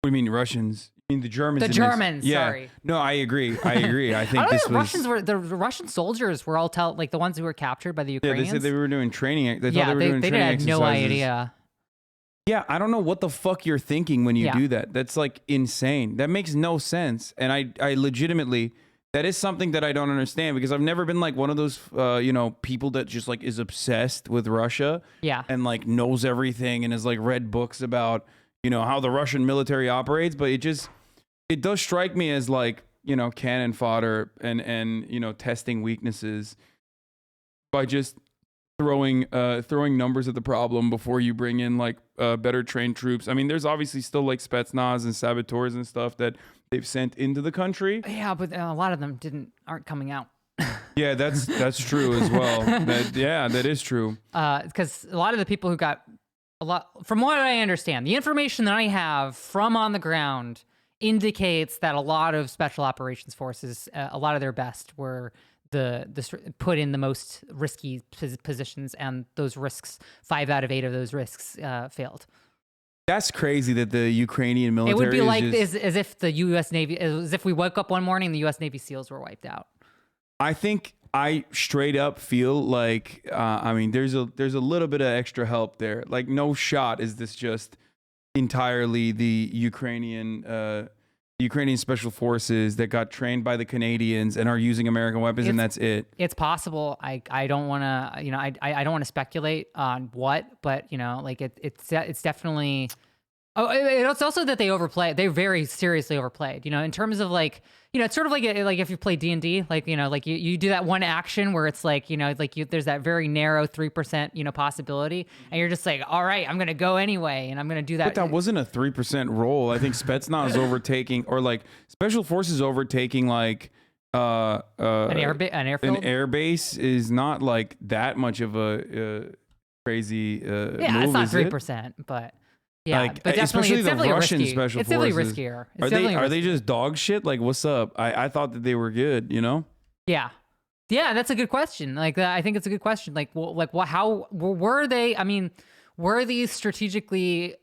Speaker 1: What do you mean Russians? I mean the Germans.
Speaker 2: The Germans. Sorry.
Speaker 1: No, I agree. I think
Speaker 2: the Russian soldiers were all the ones who were captured by the Ukrainians.
Speaker 1: Yeah, they said they were doing training. They
Speaker 2: had no idea.
Speaker 1: Yeah, I don't know what the fuck you're thinking when you do that. That's like insane. That makes no sense. And I legitimately, that is something that I don't understand because I've never been like one of those, people that just like is obsessed with Russia.
Speaker 2: Yeah.
Speaker 1: And like knows everything and has like read books about, how the Russian military operates. But it does strike me as like, cannon fodder and testing weaknesses by just throwing numbers at the problem before you bring in like better trained troops. I mean, there's obviously still like Spetsnaz and saboteurs and stuff that they've sent into the country.
Speaker 2: Yeah, but a lot of them aren't coming out.
Speaker 1: Yeah, that's true as well. That is true.
Speaker 2: Because a lot of the people who got from what I understand, the information that I have from on the ground indicates that a lot of special operations forces, a lot of their best were put in the most risky positions, and those risks, 5 out of 8 of those risks failed.
Speaker 1: That's crazy that the Ukrainian military.
Speaker 2: It would be like as if the U.S. Navy, as if we woke up one morning, the U.S. Navy SEALs were wiped out.
Speaker 1: I think I straight up feel like, there's a little bit of extra help there. Like, no shot is this just entirely the Ukrainian special forces that got trained by the Canadians and are using American weapons, and that's it.
Speaker 2: It's possible. I don't want to, I don't want to speculate on what, but it's definitely. Oh, it's also that they overplayed. They very seriously overplayed. In terms of like, it's sort of like if you play D&D, like you do that one action where it's like there's that very narrow 3% possibility, and you're just like, all right, I'm gonna go anyway, and I'm gonna do that.
Speaker 1: But that wasn't a 3% roll. I think Spetsnaz overtaking, or like special forces overtaking, like an airbase is not like that much of a crazy move.
Speaker 2: Yeah, it's not 3%, but. Yeah, but
Speaker 1: especially the Russian
Speaker 2: risky.
Speaker 1: special
Speaker 2: it's
Speaker 1: forces.
Speaker 2: Definitely riskier.
Speaker 1: Are they just dog shit? Like, what's up? I thought that they were good.
Speaker 2: Yeah, that's a good question. I think it's a good question. How were they? I mean, were these strategically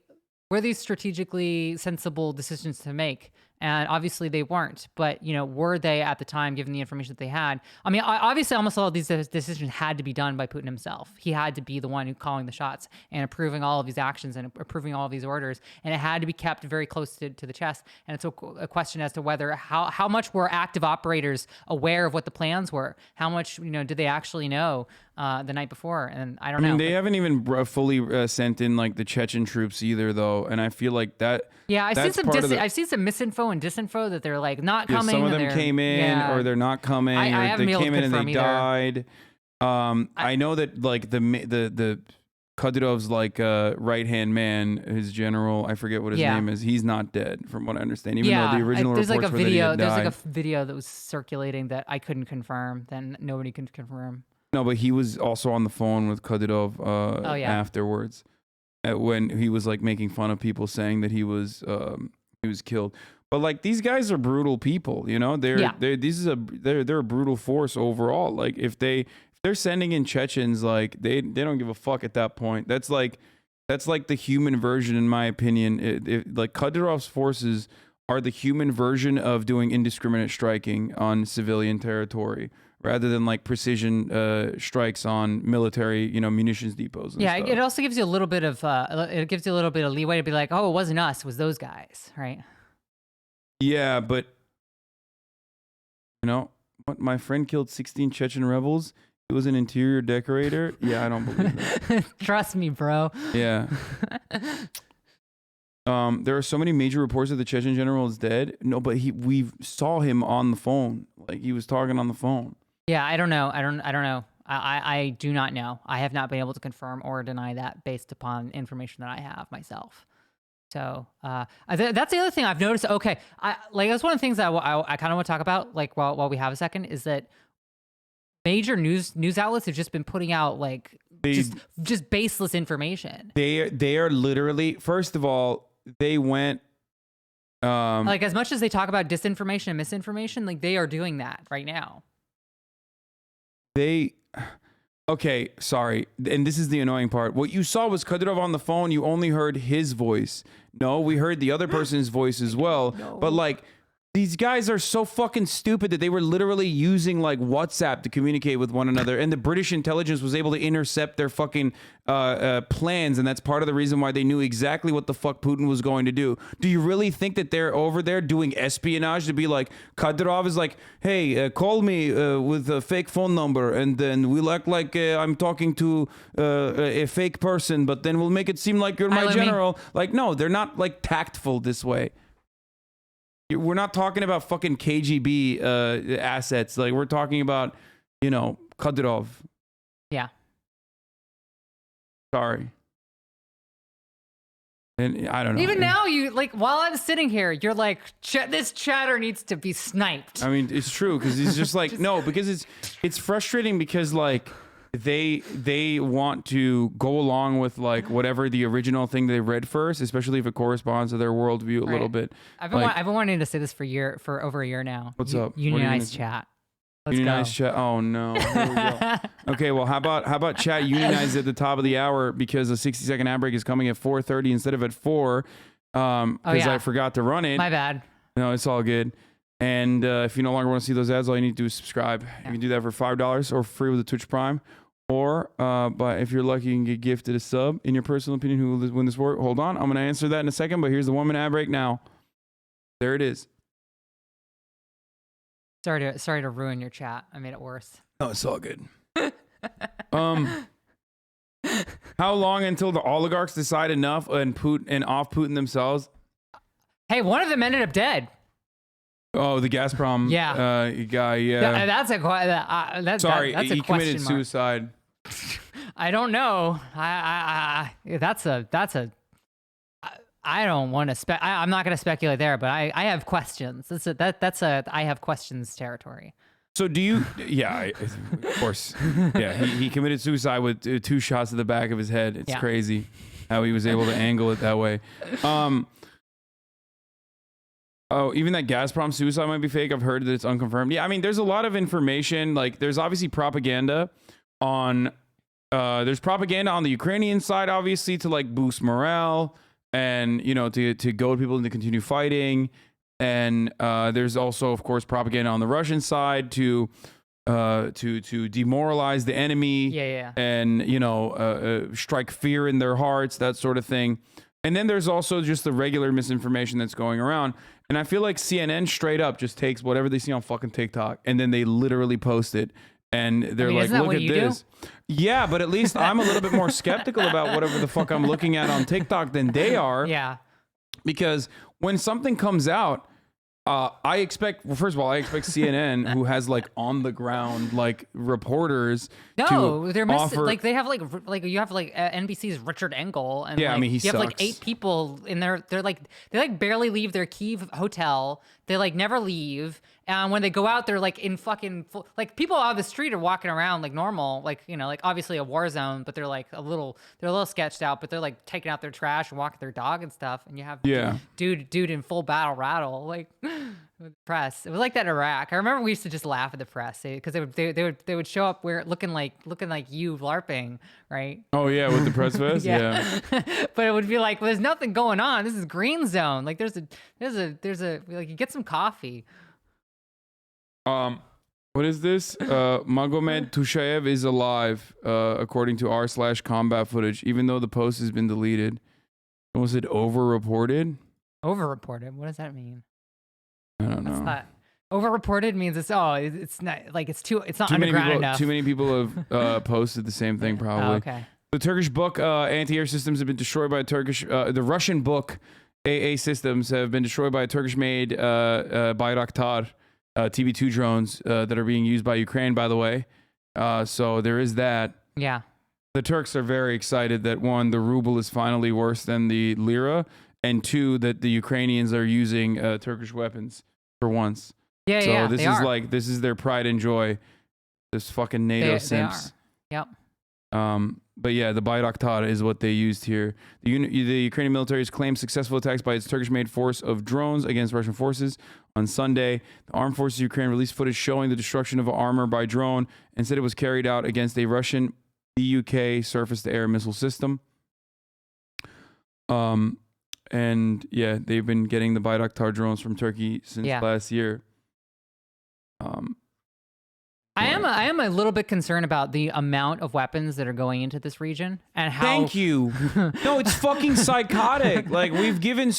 Speaker 2: sensible decisions to make? And obviously they weren't, but were they at the time, given the information that they had? I mean, obviously almost all of these decisions had to be done by Putin himself. He had to be the one who calling the shots and approving all of these actions and approving all of these orders. And it had to be kept very close to the chest. And it's a question as to whether how much were active operators aware of what the plans were? How much, did they actually know the night before? And I don't know.
Speaker 1: They haven't even fully sent in like the Chechen troops either, though. And I feel like that.
Speaker 2: Yeah, I've seen some misinfo and disinfo that they're like not coming.
Speaker 1: Some of them came in, or they're not coming, or they came in and they died. I know that like the Kadyrov's like right hand man, his general, I forget what his name is. He's not dead, from what I understand. Even though the original reports were that he had died.
Speaker 2: There's like a video that was circulating that I couldn't confirm. Then nobody could confirm.
Speaker 1: No, but he was also on the phone with Kadyrov afterwards, when he was like making fun of people saying that he was killed. But like these guys are brutal people, They're a brutal force overall. Like if they're sending in Chechens, like they don't give a fuck at that point. That's like the human version, in my opinion. Like Kadyrov's forces are the human version of doing indiscriminate striking on civilian territory, rather than like precision strikes on military, munitions depots. And stuff.
Speaker 2: It also gives you a little bit of leeway to be like, oh, it wasn't us, it was those guys, right?
Speaker 1: Yeah, but what? My friend killed 16 Chechen rebels. He was an interior decorator. Yeah, I don't believe that.
Speaker 2: Trust me, bro.
Speaker 1: Yeah. There are so many major reports that the Chechen general is dead. No, but we saw him on the phone. Like he was talking on the phone.
Speaker 2: Yeah, I don't know. I don't know. I do not know. I have not been able to confirm or deny that based upon information that I have myself. So that's the other thing I've noticed. Okay, that's one of the things that I kind of want to talk about. Like while we have a second, is that major news outlets have just been putting out like just baseless information.
Speaker 1: They are literally, first of all, they went
Speaker 2: like as much as they talk about disinformation and misinformation, like they are doing that right now.
Speaker 1: Okay, sorry. And this is the annoying part. What you saw was Kadyrov on the phone. You only heard his voice. No, we heard the other person's voice as well. No. But like, these guys are so fucking stupid that they were literally using like WhatsApp to communicate with one another, and the British intelligence was able to intercept their fucking plans, and that's part of the reason why they knew exactly what the fuck Putin was going to do. Do you really think that they're over there doing espionage to be like, Kadyrov is like, hey, call me with a fake phone number, and then we'll act like I'm talking to a fake person, but then we'll make it seem like you're my general. Like, no, they're not like tactful this way. We're not talking about fucking KGB assets. Like, we're talking about, Kadyrov.
Speaker 2: Yeah.
Speaker 1: Sorry. And I don't know.
Speaker 2: Even now, you like, while I'm sitting here, you're like, this chatter needs to be sniped.
Speaker 1: I mean, it's true, because he's just like, no, because it's frustrating, because like they want to go along with like whatever the original thing they read first, especially if it corresponds to their worldview a little bit.
Speaker 2: I've been wanting to say this for over a year now.
Speaker 1: What's up?
Speaker 2: Unionized chat. Let's
Speaker 1: unionized chat. Oh no. Here we go. Okay, well, how about chat unionized at the top of the hour, because a 60-second ad break is coming at 4:30 instead of at 4, because I forgot to run it.
Speaker 2: My bad.
Speaker 1: No, it's all good. And if you no longer want to see those ads, all you need to do is subscribe. You can do that for $5 or free with a Twitch Prime. Or, but if you're lucky, you can get gifted a sub. In your personal opinion, who will win this war? Hold on, I'm going to answer that in a second, but here's the 1 minute ad break now. There it is.
Speaker 2: Sorry to ruin your chat. I made it worse.
Speaker 1: Oh, it's all good. How long until the oligarchs decide enough and off Putin themselves?
Speaker 2: Hey, one of them ended up dead.
Speaker 1: Oh, the Gazprom guy, yeah.
Speaker 2: That's a
Speaker 1: sorry,
Speaker 2: that's a
Speaker 1: he committed suicide.
Speaker 2: I don't know. I don't want to I'm not going to speculate there, but I have questions. That's I have questions territory.
Speaker 1: So do you? Yeah, of course. Yeah, he committed suicide with 2 shots to the back of his head. It's crazy how he was able to angle it that way. Oh, even that Gazprom suicide might be fake. I've heard that it's unconfirmed. Yeah, I mean, there's a lot of information. Like, there's obviously propaganda on. There's propaganda on the Ukrainian side, obviously, to like boost morale and to goad people to continue fighting. And there's also, of course, propaganda on the Russian side to demoralize the enemy. And strike fear in their hearts, that sort of thing. And then there's also just the regular misinformation that's going around. And I feel like CNN straight up just takes whatever they see on fucking TikTok and then they literally post it. And they're like, look at this. Yeah, but at least I'm a little bit more skeptical about whatever the fuck I'm looking at on TikTok than they are.
Speaker 2: Yeah.
Speaker 1: Because when something comes out, I expect, well, first of all, I expect CNN, who has like on the ground like reporters.
Speaker 2: No, they're like they have like you have like NBC's Richard Engel, and
Speaker 1: yeah,
Speaker 2: like,
Speaker 1: I mean he
Speaker 2: you
Speaker 1: sucks.
Speaker 2: have like 8 people in there. They like barely leave their Kyiv hotel. They like never leave. And when they go out, they're like in fucking like people out of the street are walking around like normal, like like obviously a war zone, but they're like a little sketched out, but they're like taking out their trash and walking their dog and stuff. And you have dude in full battle rattle like with the press. It was like that in Iraq. I remember we used to just laugh at the press because they would show up looking like you LARPing, right?
Speaker 1: Oh yeah, with the press vest. yeah.
Speaker 2: But it would be like, well, there's nothing going on. This is green zone. Like there's a like you get some coffee.
Speaker 1: What is this? Magomed Tushayev is alive, according to r/combat footage, even though the post has been deleted. Was it over-reported?
Speaker 2: Over-reported? What does that mean?
Speaker 1: I don't know.
Speaker 2: Not, over-reported means it's not like it's not
Speaker 1: too
Speaker 2: underground enough.
Speaker 1: Too many people have posted the same thing, probably.
Speaker 2: Oh, okay.
Speaker 1: The Turkish book anti-air systems have been destroyed by the Russian book AA systems have been destroyed by a Turkish-made Bayraktar TB2 drones that are being used by Ukraine, by the way. So there is that.
Speaker 2: Yeah.
Speaker 1: The Turks are very excited that, one, the ruble is finally worse than the lira, and two, that the Ukrainians are using Turkish weapons for once.
Speaker 2: Yeah,
Speaker 1: so
Speaker 2: yeah.
Speaker 1: This is their pride and joy. This fucking NATO simps.
Speaker 2: They are. Yep.
Speaker 1: But yeah, the Bayraktar is what they used here. The Ukrainian military has claimed successful attacks by its Turkish-made force of drones against Russian forces. On Sunday, the armed forces of Ukraine released footage showing the destruction of armor by drone and said it was carried out against a Russian BUK surface-to-air missile system. And yeah, they've been getting the Bayraktar drones from Turkey since last year.
Speaker 2: I am a little bit concerned about the amount of weapons that are going into this region and how.
Speaker 1: Thank you. No, it's fucking psychotic. Like we've given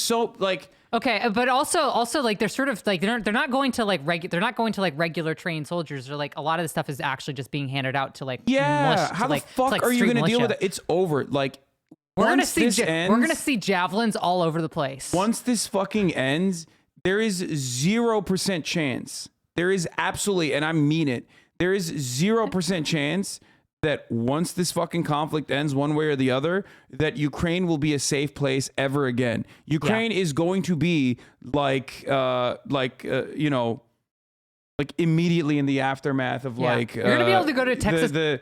Speaker 2: Okay, but also like they're sort of like they're not going to like regular trained soldiers. Or like a lot of the stuff is actually just being handed out to like
Speaker 1: how the fuck are you gonna deal with it? It's over. Like
Speaker 2: we're gonna see javelins all over the place.
Speaker 1: Once this fucking ends, there is 0% chance. There is absolutely, and I mean it. There is 0% chance that once this fucking conflict ends one way or the other, that Ukraine will be a safe place ever again. Ukraine is going to be like immediately in the aftermath of like
Speaker 2: you're gonna be able to go to Texas,
Speaker 1: the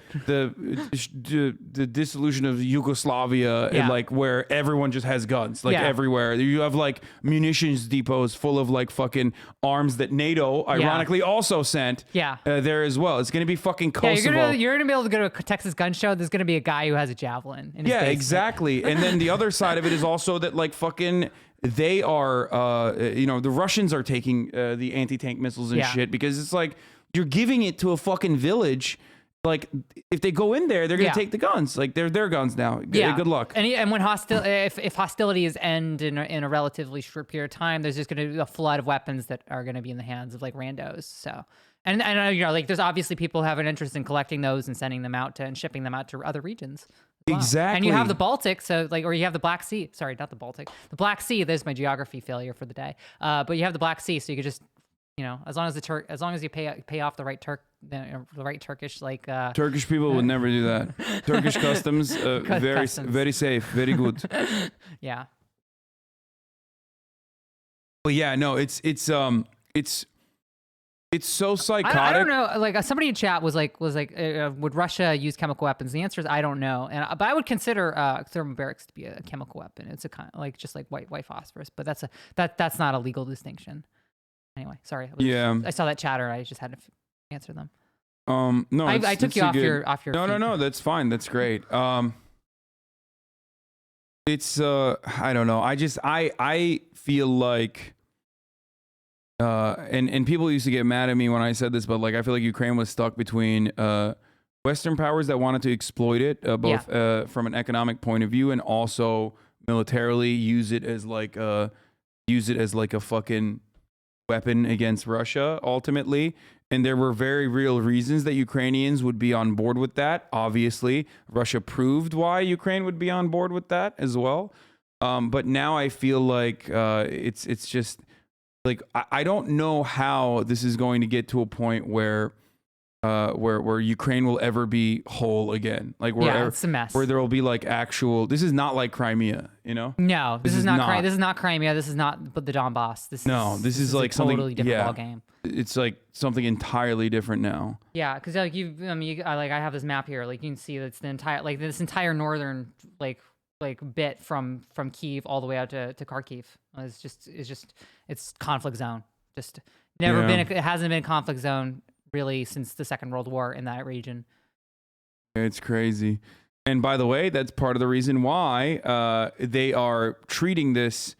Speaker 1: dissolution of Yugoslavia, and like where everyone just has guns like everywhere. You have like munitions depots full of like fucking arms that NATO ironically also sent there as well. It's gonna be fucking Kosovo.
Speaker 2: You're gonna be able to go to a Texas gun show. There's gonna be a guy who has a javelin in his basement.
Speaker 1: Exactly. And then the other side of it is also that like fucking they are, the Russians are taking the anti-tank missiles and shit because it's like you're giving it to a fucking village. Like if they go in there, they're gonna take the guns. Like they're their guns now. Good luck.
Speaker 2: And when if hostilities end in a relatively short period of time, there's just gonna be a flood of weapons that are gonna be in the hands of like randos. So. And like there's obviously people who have an interest in collecting those and sending them out and shipping them out to other regions. Wow. Exactly. And you have the Baltic, so like, or you have the Black Sea. Sorry, not the Baltic. The Black Sea. There's my geography failure for the day. But you have the Black Sea, so you could just, as long as you pay off the right Turkish like.
Speaker 1: Turkish people would never do that. Turkish customs, very safe, very good.
Speaker 2: Yeah.
Speaker 1: Well, yeah, no, it's so psychotic.
Speaker 2: I don't know. Like somebody in chat was like, would Russia use chemical weapons? The answer is I don't know. But I would consider thermobarics to be a chemical weapon. It's a kind of like just like white phosphorus, but that's not a legal distinction. Anyway, sorry. I saw that chatter. I just had to answer them.
Speaker 1: No,
Speaker 2: I took you off your.
Speaker 1: No. That's fine. That's great. It's I don't know. I feel like and people used to get mad at me when I said this, but like I feel like Ukraine was stuck between Western powers that wanted to exploit it, both from an economic point of view and also militarily use it as like a fucking weapon against Russia ultimately. And there were very real reasons that Ukrainians would be on board with that. Obviously, Russia proved why Ukraine would be on board with that as well. But now I feel like it's just like I don't know how this is going to get to a point where Ukraine will ever be whole again. Like
Speaker 2: it's a mess.
Speaker 1: Where there will be like actual. This is not like Crimea, you know?
Speaker 2: No, this is not. This is not Crimea. This is not the Donbass. This is
Speaker 1: like
Speaker 2: a
Speaker 1: something
Speaker 2: totally different ball game.
Speaker 1: It's like something entirely different now.
Speaker 2: Yeah, because like I have this map here. Like you can see that's the entire this entire northern like bit from Kyiv all the way out to Kharkiv. It's conflict zone. Just never been. It hasn't been a conflict zone really since the Second World War in that region.
Speaker 1: It's crazy. And by the way, that's part of the reason why they are treating this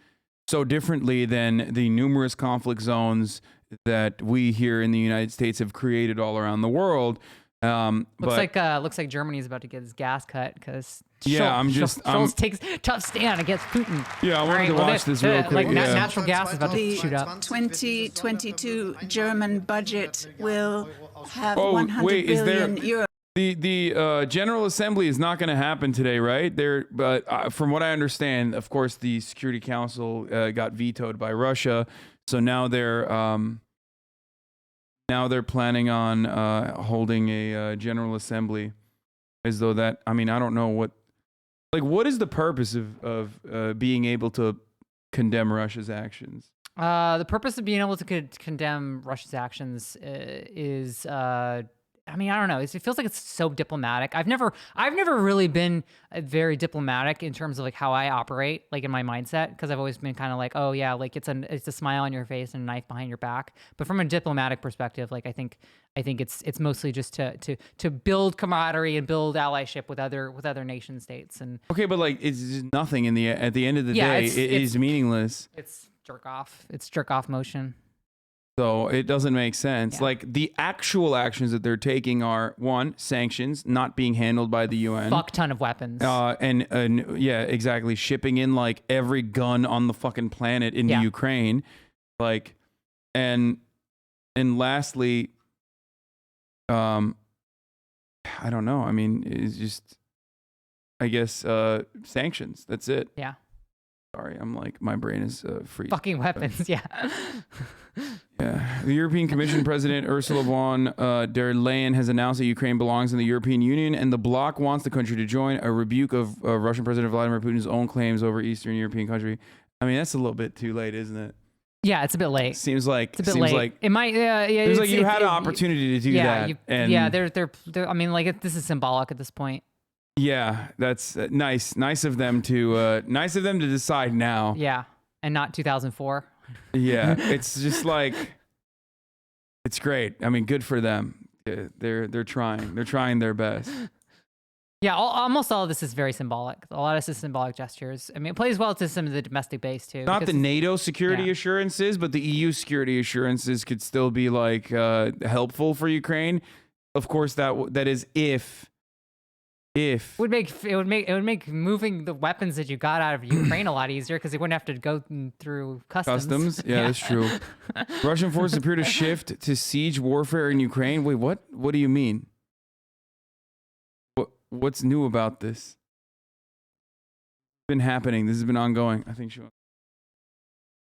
Speaker 1: so differently than the numerous conflict zones that we here in the United States have created all around the world.
Speaker 2: Looks like Germany's about to get his gas cut because
Speaker 1: Scholz
Speaker 2: takes tough stand against Putin.
Speaker 1: Yeah, I wanted to watch this real quick.
Speaker 2: Natural gas is about to shoot up.
Speaker 4: 2022 German budget will have 100 billion euros.
Speaker 1: The General Assembly is not going to happen today, right? But from what I understand, of course, the Security Council got vetoed by Russia, so now they're planning on holding a General Assembly, as though that. I mean, I don't know what is the purpose of being able to condemn Russia's actions?
Speaker 2: The purpose of being able to condemn Russia's actions is. I mean, I don't know. It feels like it's so diplomatic. I've never really been very diplomatic in terms of like how I operate, like in my mindset, because I've always been kind of like, oh yeah, like it's a smile on your face and a knife behind your back. But from a diplomatic perspective, like I think it's mostly just to build camaraderie and build allyship with other nation states. And
Speaker 1: okay, but like it's just nothing at the end of the day. It is meaningless.
Speaker 2: It's jerk off. It's jerk off motion.
Speaker 1: So it doesn't make sense.
Speaker 2: Yeah.
Speaker 1: Like the actual actions that they're taking are one, sanctions not being handled by the UN.
Speaker 2: Fuck ton of weapons.
Speaker 1: And yeah, exactly. Shipping in like every gun on the fucking planet into Ukraine. Like, and lastly, I don't know. I mean, it's just, I guess, sanctions. That's it.
Speaker 2: Yeah.
Speaker 1: Sorry, I'm like, my brain is freezing.
Speaker 2: Fucking weapons, yeah.
Speaker 1: Yeah. The European Commission President Ursula von der Leyen has announced that Ukraine belongs in the European Union and the bloc wants the country to join, a rebuke of Russian President Vladimir Putin's own claims over Eastern European country. I mean, that's a little bit too late, isn't it?
Speaker 2: Yeah, it's a bit late.
Speaker 1: Seems like
Speaker 2: it's a bit late.
Speaker 1: Like
Speaker 2: it might.
Speaker 1: Seems like you had an opportunity to do that.
Speaker 2: They're. I mean, like this is symbolic at this point.
Speaker 1: Yeah, that's nice. Nice of them to decide now.
Speaker 2: Yeah, and not 2004.
Speaker 1: Yeah, it's just like it's great. I mean, good for them. They're trying. They're trying their best.
Speaker 2: Yeah, almost all of this is very symbolic. A lot of this is symbolic gestures. I mean, it plays well to some of the domestic base too.
Speaker 1: Not the NATO security assurances, but the EU security assurances could still be like helpful for Ukraine. Of course, that is if it would
Speaker 2: make moving the weapons that you got out of Ukraine a lot easier because they wouldn't have to go through customs.
Speaker 1: Yeah, that's true. Russian forces appear to shift to siege warfare in Ukraine. Wait, what? What do you mean? What's new about this? It's been happening. This has been ongoing. I think she.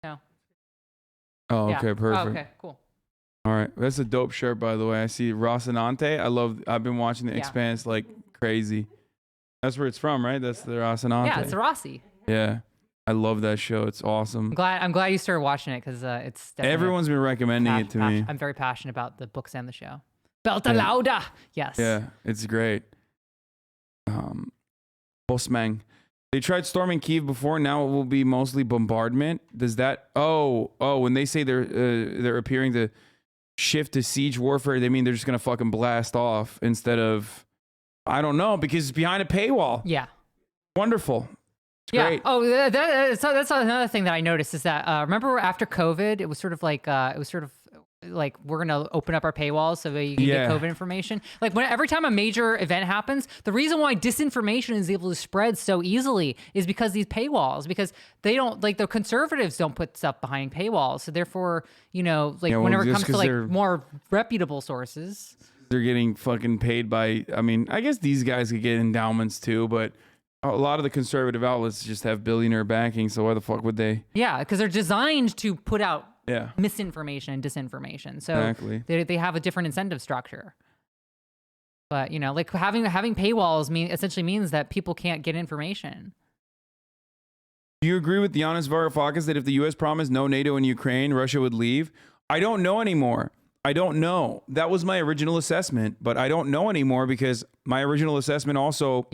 Speaker 2: No.
Speaker 1: Oh, okay, perfect.
Speaker 2: Oh, okay, cool.
Speaker 1: All right, that's a dope shirt, by the way. I see Rocinante. I've been watching The Expanse like crazy. That's where it's from, right? That's the Rocinante.
Speaker 2: Yeah, it's a Rossi.
Speaker 1: Yeah, I love that show. It's awesome.
Speaker 2: I'm glad you started watching it because it's definitely
Speaker 1: everyone's been recommending it to me.
Speaker 2: I'm very passionate about the books and the show. Belta Lauda. Yes.
Speaker 1: Yeah, it's great. Bosmang. They tried storming Kyiv before. Now it will be mostly bombardment. Does that? Oh, when they say they're appearing to shift to siege warfare, they mean they're just gonna fucking blast off instead of, I don't know, because it's behind a paywall.
Speaker 2: Yeah.
Speaker 1: Wonderful.
Speaker 2: Yeah.
Speaker 1: Great.
Speaker 2: Oh, that's another thing that I noticed is that remember after COVID, it was sort of like we're gonna open up our paywalls so that you can get COVID information. Like every time a major event happens, the reason why disinformation is able to spread so easily is because these paywalls, because they don't like the conservatives don't put stuff behind paywalls. So therefore, whenever it comes to like more reputable sources,
Speaker 1: they're getting fucking paid by. I mean, I guess these guys could get endowments too, but a lot of the conservative outlets just have billionaire backing. So why the fuck would they?
Speaker 2: Yeah, because they're designed to put out misinformation and disinformation. So they have a different incentive structure. But like having paywalls essentially means that people can't get information.
Speaker 1: Do you agree with Yanis Varoufakis that if the U.S. promised no NATO in Ukraine, Russia would leave? I don't know anymore. I don't know. That was my original assessment, but I don't know anymore because my original assessment also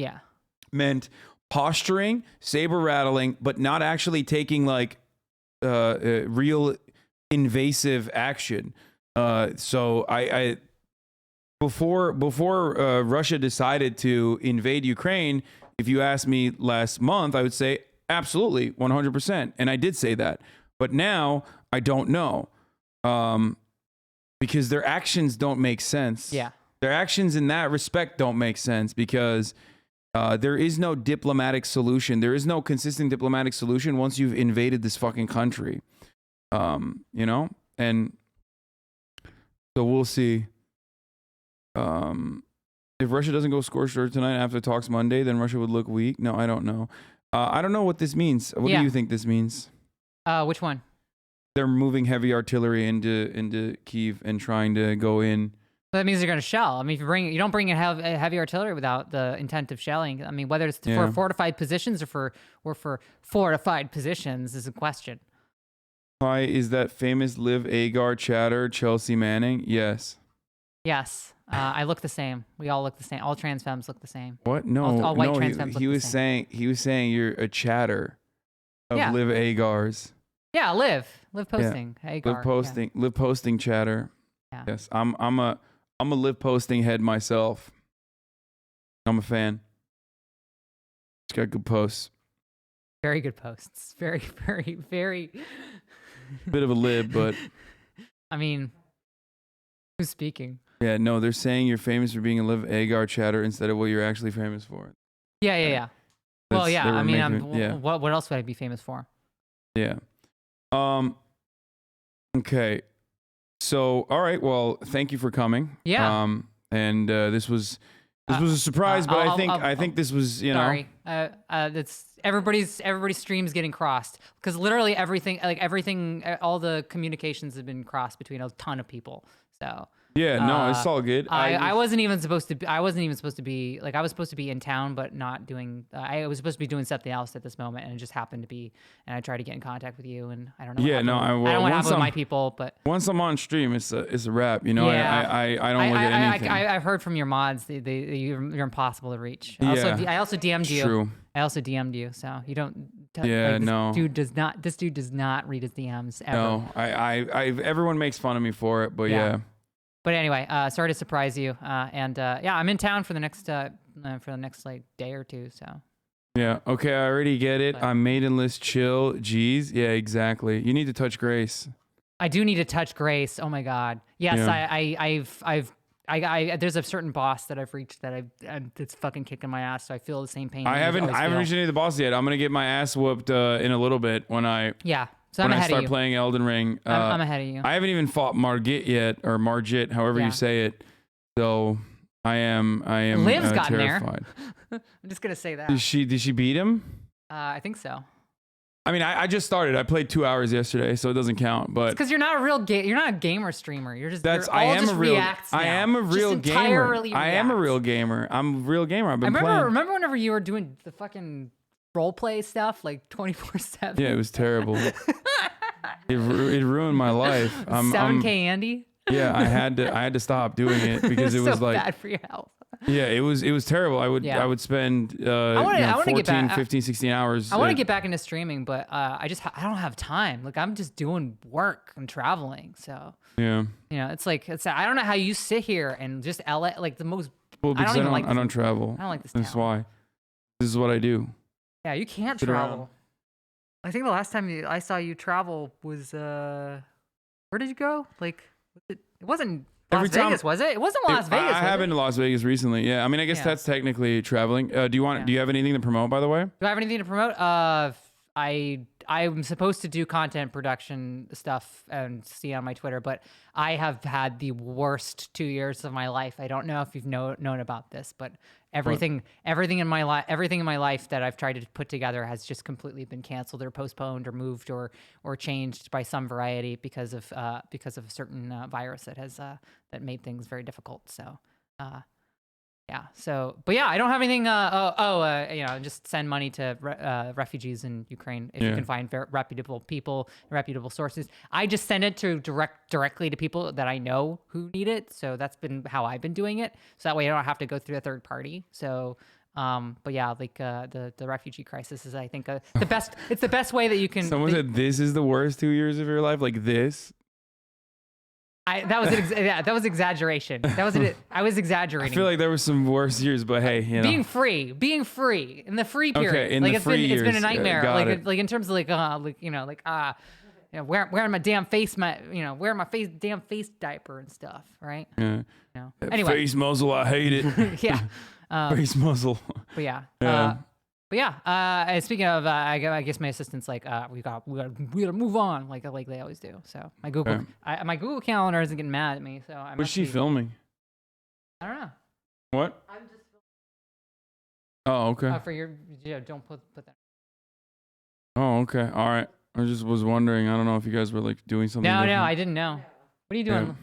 Speaker 1: meant posturing, saber rattling, but not actually taking like real invasive action. So I before Russia decided to invade Ukraine, if you asked me last month, I would say absolutely 100%, and I did say that. But now I don't know, because their actions don't make sense.
Speaker 2: Yeah,
Speaker 1: their actions in that respect don't make sense because there is no diplomatic solution. There is no consistent diplomatic solution once you've invaded this fucking country. And so we'll see. If Russia doesn't go scorched earth tonight after talks Monday, then Russia would look weak. No, I don't know. I don't know what this means. What do you think this means?
Speaker 2: Which one?
Speaker 1: They're moving heavy artillery into Kyiv and trying to go in.
Speaker 2: That means they're going to shell. I mean, if you don't bring in heavy artillery without the intent of shelling. I mean, whether it's for fortified positions or for fortified positions is a question.
Speaker 1: Why is that famous Liv Agar chatter Chelsea Manning? Yes.
Speaker 2: Yes. I look the same. We all look the same. All trans femmes look the same.
Speaker 1: What? No.
Speaker 2: All white trans femmes look the
Speaker 1: same. He was saying you're a chatter of Liv Agars.
Speaker 2: Yeah, Liv posting. Yeah. Agar.
Speaker 1: Liv posting chatter. Yeah. Yes. I'm a Liv posting head myself. I'm a fan. She's got good posts.
Speaker 2: Very good posts. Very, very, very.
Speaker 1: Bit of a lib, but.
Speaker 2: I mean, who's speaking?
Speaker 1: Yeah, no, they're saying you're famous for being a Liv Agar chatter instead of what you're actually famous for.
Speaker 2: Yeah. Well, yeah. I mean, what else would I be famous for?
Speaker 1: Yeah. Okay. So, all right. Well, thank you for coming.
Speaker 2: Yeah.
Speaker 1: And this was a surprise, but I think this was,
Speaker 2: Sorry. It's everybody's stream's getting crossed because literally everything, all the communications have been crossed between a ton of people. So.
Speaker 1: Yeah, no, it's all good.
Speaker 2: I wasn't even supposed to be. I wasn't even supposed to be like I was supposed to be in town, but not doing. I was supposed to be doing something else at this moment, and it just happened to be. And I tried to get in contact with you, and I don't know.
Speaker 1: Yeah, no,
Speaker 2: I don't know what happened with my people, but
Speaker 1: once I'm on stream, it's a wrap. You know,
Speaker 2: yeah.
Speaker 1: I don't look at anything.
Speaker 2: I've heard from your mods, you're impossible to reach. I also DM'd you.
Speaker 1: True.
Speaker 2: I also DM'd you, so you don't.
Speaker 1: No.
Speaker 2: This dude does not read his DMs ever.
Speaker 1: No, everyone makes fun of me for it, but yeah.
Speaker 2: But anyway, sorry to surprise you. And I'm in town for the next like day or two. So. Yeah.
Speaker 1: Okay. I already get it. I'm maidenless. Chill. Jeez. Yeah. Exactly. You need to touch Grace.
Speaker 2: I do need to touch Grace. Oh my God. Yes. Yeah. I've there's a certain boss that I've reached that it's fucking kicking my ass. So I feel the same pain.
Speaker 1: I haven't reached any of the bosses yet. I'm gonna get my ass whooped in a little bit when I.
Speaker 2: Yeah. So when I start
Speaker 1: playing Elden Ring,
Speaker 2: I'm ahead of you.
Speaker 1: I haven't even fought Margit yet, or Margit, however you say it. So I am
Speaker 2: Liv's gotten
Speaker 1: terrified.
Speaker 2: There. I'm just gonna say that.
Speaker 1: Did she beat him?
Speaker 2: I think so.
Speaker 1: I mean, I just started. I played 2 hours yesterday, so it doesn't count. But
Speaker 2: because you're not a gamer streamer. You're just
Speaker 1: I am a real gamer. I am a real gamer. I'm a real gamer. I've been playing.
Speaker 2: Remember whenever you were doing the fucking role play stuff like 24/7.
Speaker 1: Yeah, it was terrible. it ruined my life.
Speaker 2: 7K Andy.
Speaker 1: Yeah, I had to stop doing it because it was
Speaker 2: so
Speaker 1: like
Speaker 2: bad for your health.
Speaker 1: Yeah, it was terrible. I would spend 14, 15, 16 hours.
Speaker 2: I want to get back into streaming, but I don't have time. Like I'm just doing work and traveling. So
Speaker 1: yeah,
Speaker 2: it's I don't know how you sit here and just LA like the most.
Speaker 1: Well, because I don't travel.
Speaker 2: I don't like this.
Speaker 1: That's why. This is what I do.
Speaker 2: Yeah, you can't
Speaker 1: Sit
Speaker 2: travel.
Speaker 1: around.
Speaker 2: I think the last time I saw you travel was where did you go? Like, it wasn't Las Vegas, was it? It wasn't Las Vegas.
Speaker 1: I have been to Las Vegas recently. Yeah, I mean, I guess
Speaker 2: Yeah.
Speaker 1: that's technically traveling. Do you have anything to promote, by the way?
Speaker 2: Do I have anything to promote? I'm supposed to do content production stuff and see on my Twitter, but I have had the worst 2 years of my life. I don't know if you've known about this, but everything in my life that I've tried to put together has just completely been canceled or postponed or moved or changed by some variety because of a certain virus that has that made things very difficult. So. Yeah. So, but yeah, I don't have anything. Just send money to refugees in Ukraine if you can find reputable people, reputable sources. I just send it to directly to people that I know who need it. So that's been how I've been doing it. So that way I don't have to go through a third party. So, but yeah, like the refugee crisis is, I think, the best. It's the best way that you can.
Speaker 1: Someone said this is the worst 2 years of your life. Like this.
Speaker 2: That was exaggeration. I was exaggerating.
Speaker 1: I feel like there were some worse years, but hey, you know.
Speaker 2: Being free in the free period.
Speaker 1: Okay, in the free
Speaker 2: it's been a
Speaker 1: years,
Speaker 2: nightmare.
Speaker 1: got it.
Speaker 2: Like in terms of wearing my damn face, wearing my damn face diaper and stuff, right?
Speaker 1: Yeah.
Speaker 2: Anyway,
Speaker 1: Face muzzle, I hate it.
Speaker 2: yeah.
Speaker 1: Face muzzle.
Speaker 2: But yeah.
Speaker 1: Yeah.
Speaker 2: And speaking of, I guess my assistant's like, we gotta move on, like they always do. So my Google, my Google Calendar isn't getting mad at me. So I
Speaker 1: What's she filming?
Speaker 2: I don't know.
Speaker 1: What?
Speaker 2: I'm just
Speaker 1: Oh, okay.
Speaker 2: for your, don't put that.
Speaker 1: Oh, okay. All right. I just was wondering. I don't know if you guys were like doing something.
Speaker 2: No,
Speaker 1: different.
Speaker 2: I didn't know. What are you doing?
Speaker 1: Yeah.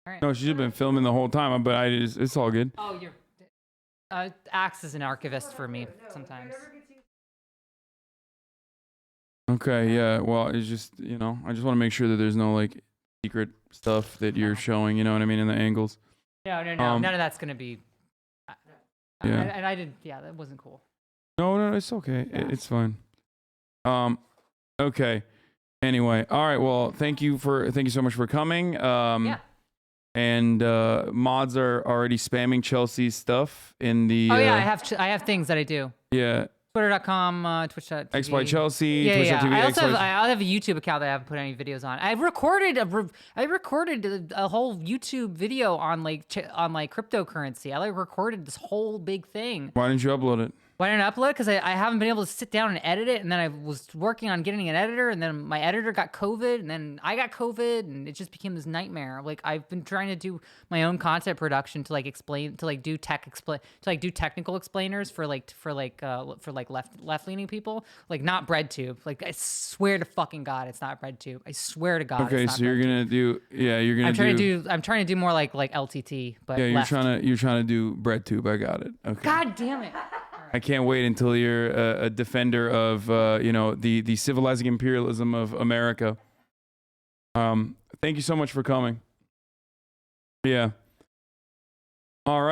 Speaker 2: All right.
Speaker 1: No, she's been filming the whole time, but it's all good.
Speaker 2: Oh, you're. Acts as an archivist for me sometimes.
Speaker 1: Okay, yeah. Well, it's just, I just want to make sure that there's no like secret stuff that you're showing, you know what I mean, in the angles.
Speaker 2: No. None of that's gonna be.
Speaker 1: Yeah.
Speaker 2: And I did. Yeah, that wasn't cool.
Speaker 1: No, it's okay. It's fine. Okay. Anyway, all right. Well, thank you so much for coming.
Speaker 2: Yeah.
Speaker 1: And mods are already spamming Chelsea's stuff in the.
Speaker 2: Oh yeah, I have things that I do.
Speaker 1: Yeah.
Speaker 2: Twitter.com, Twitch.tv.
Speaker 1: XY Chelsea.
Speaker 2: Yeah.
Speaker 1: Twitch.tv,
Speaker 2: I also have a YouTube account that I haven't put any videos on. I recorded a whole YouTube video on cryptocurrency. I recorded this whole big thing.
Speaker 1: Why didn't you upload it?
Speaker 2: Why didn't I upload it? Because I haven't been able to sit down and edit it. And then I was working on getting an editor, and then my editor got COVID, and then I got COVID, and it just became this nightmare. Like, I've been trying to do my own content production to do technical explainers for left leaning people, like not BreadTube. Like, I swear to fucking God, it's not BreadTube. I swear to God.
Speaker 1: Okay,
Speaker 2: it's not
Speaker 1: so you're gonna do
Speaker 2: I'm trying to do more like LTT, but
Speaker 1: yeah,
Speaker 2: left.
Speaker 1: you're trying to do BreadTube. I got it. Okay.
Speaker 2: God damn it.
Speaker 1: I can't wait until you're a defender of the civilizing imperialism of America. Thank you so much for coming. Yeah.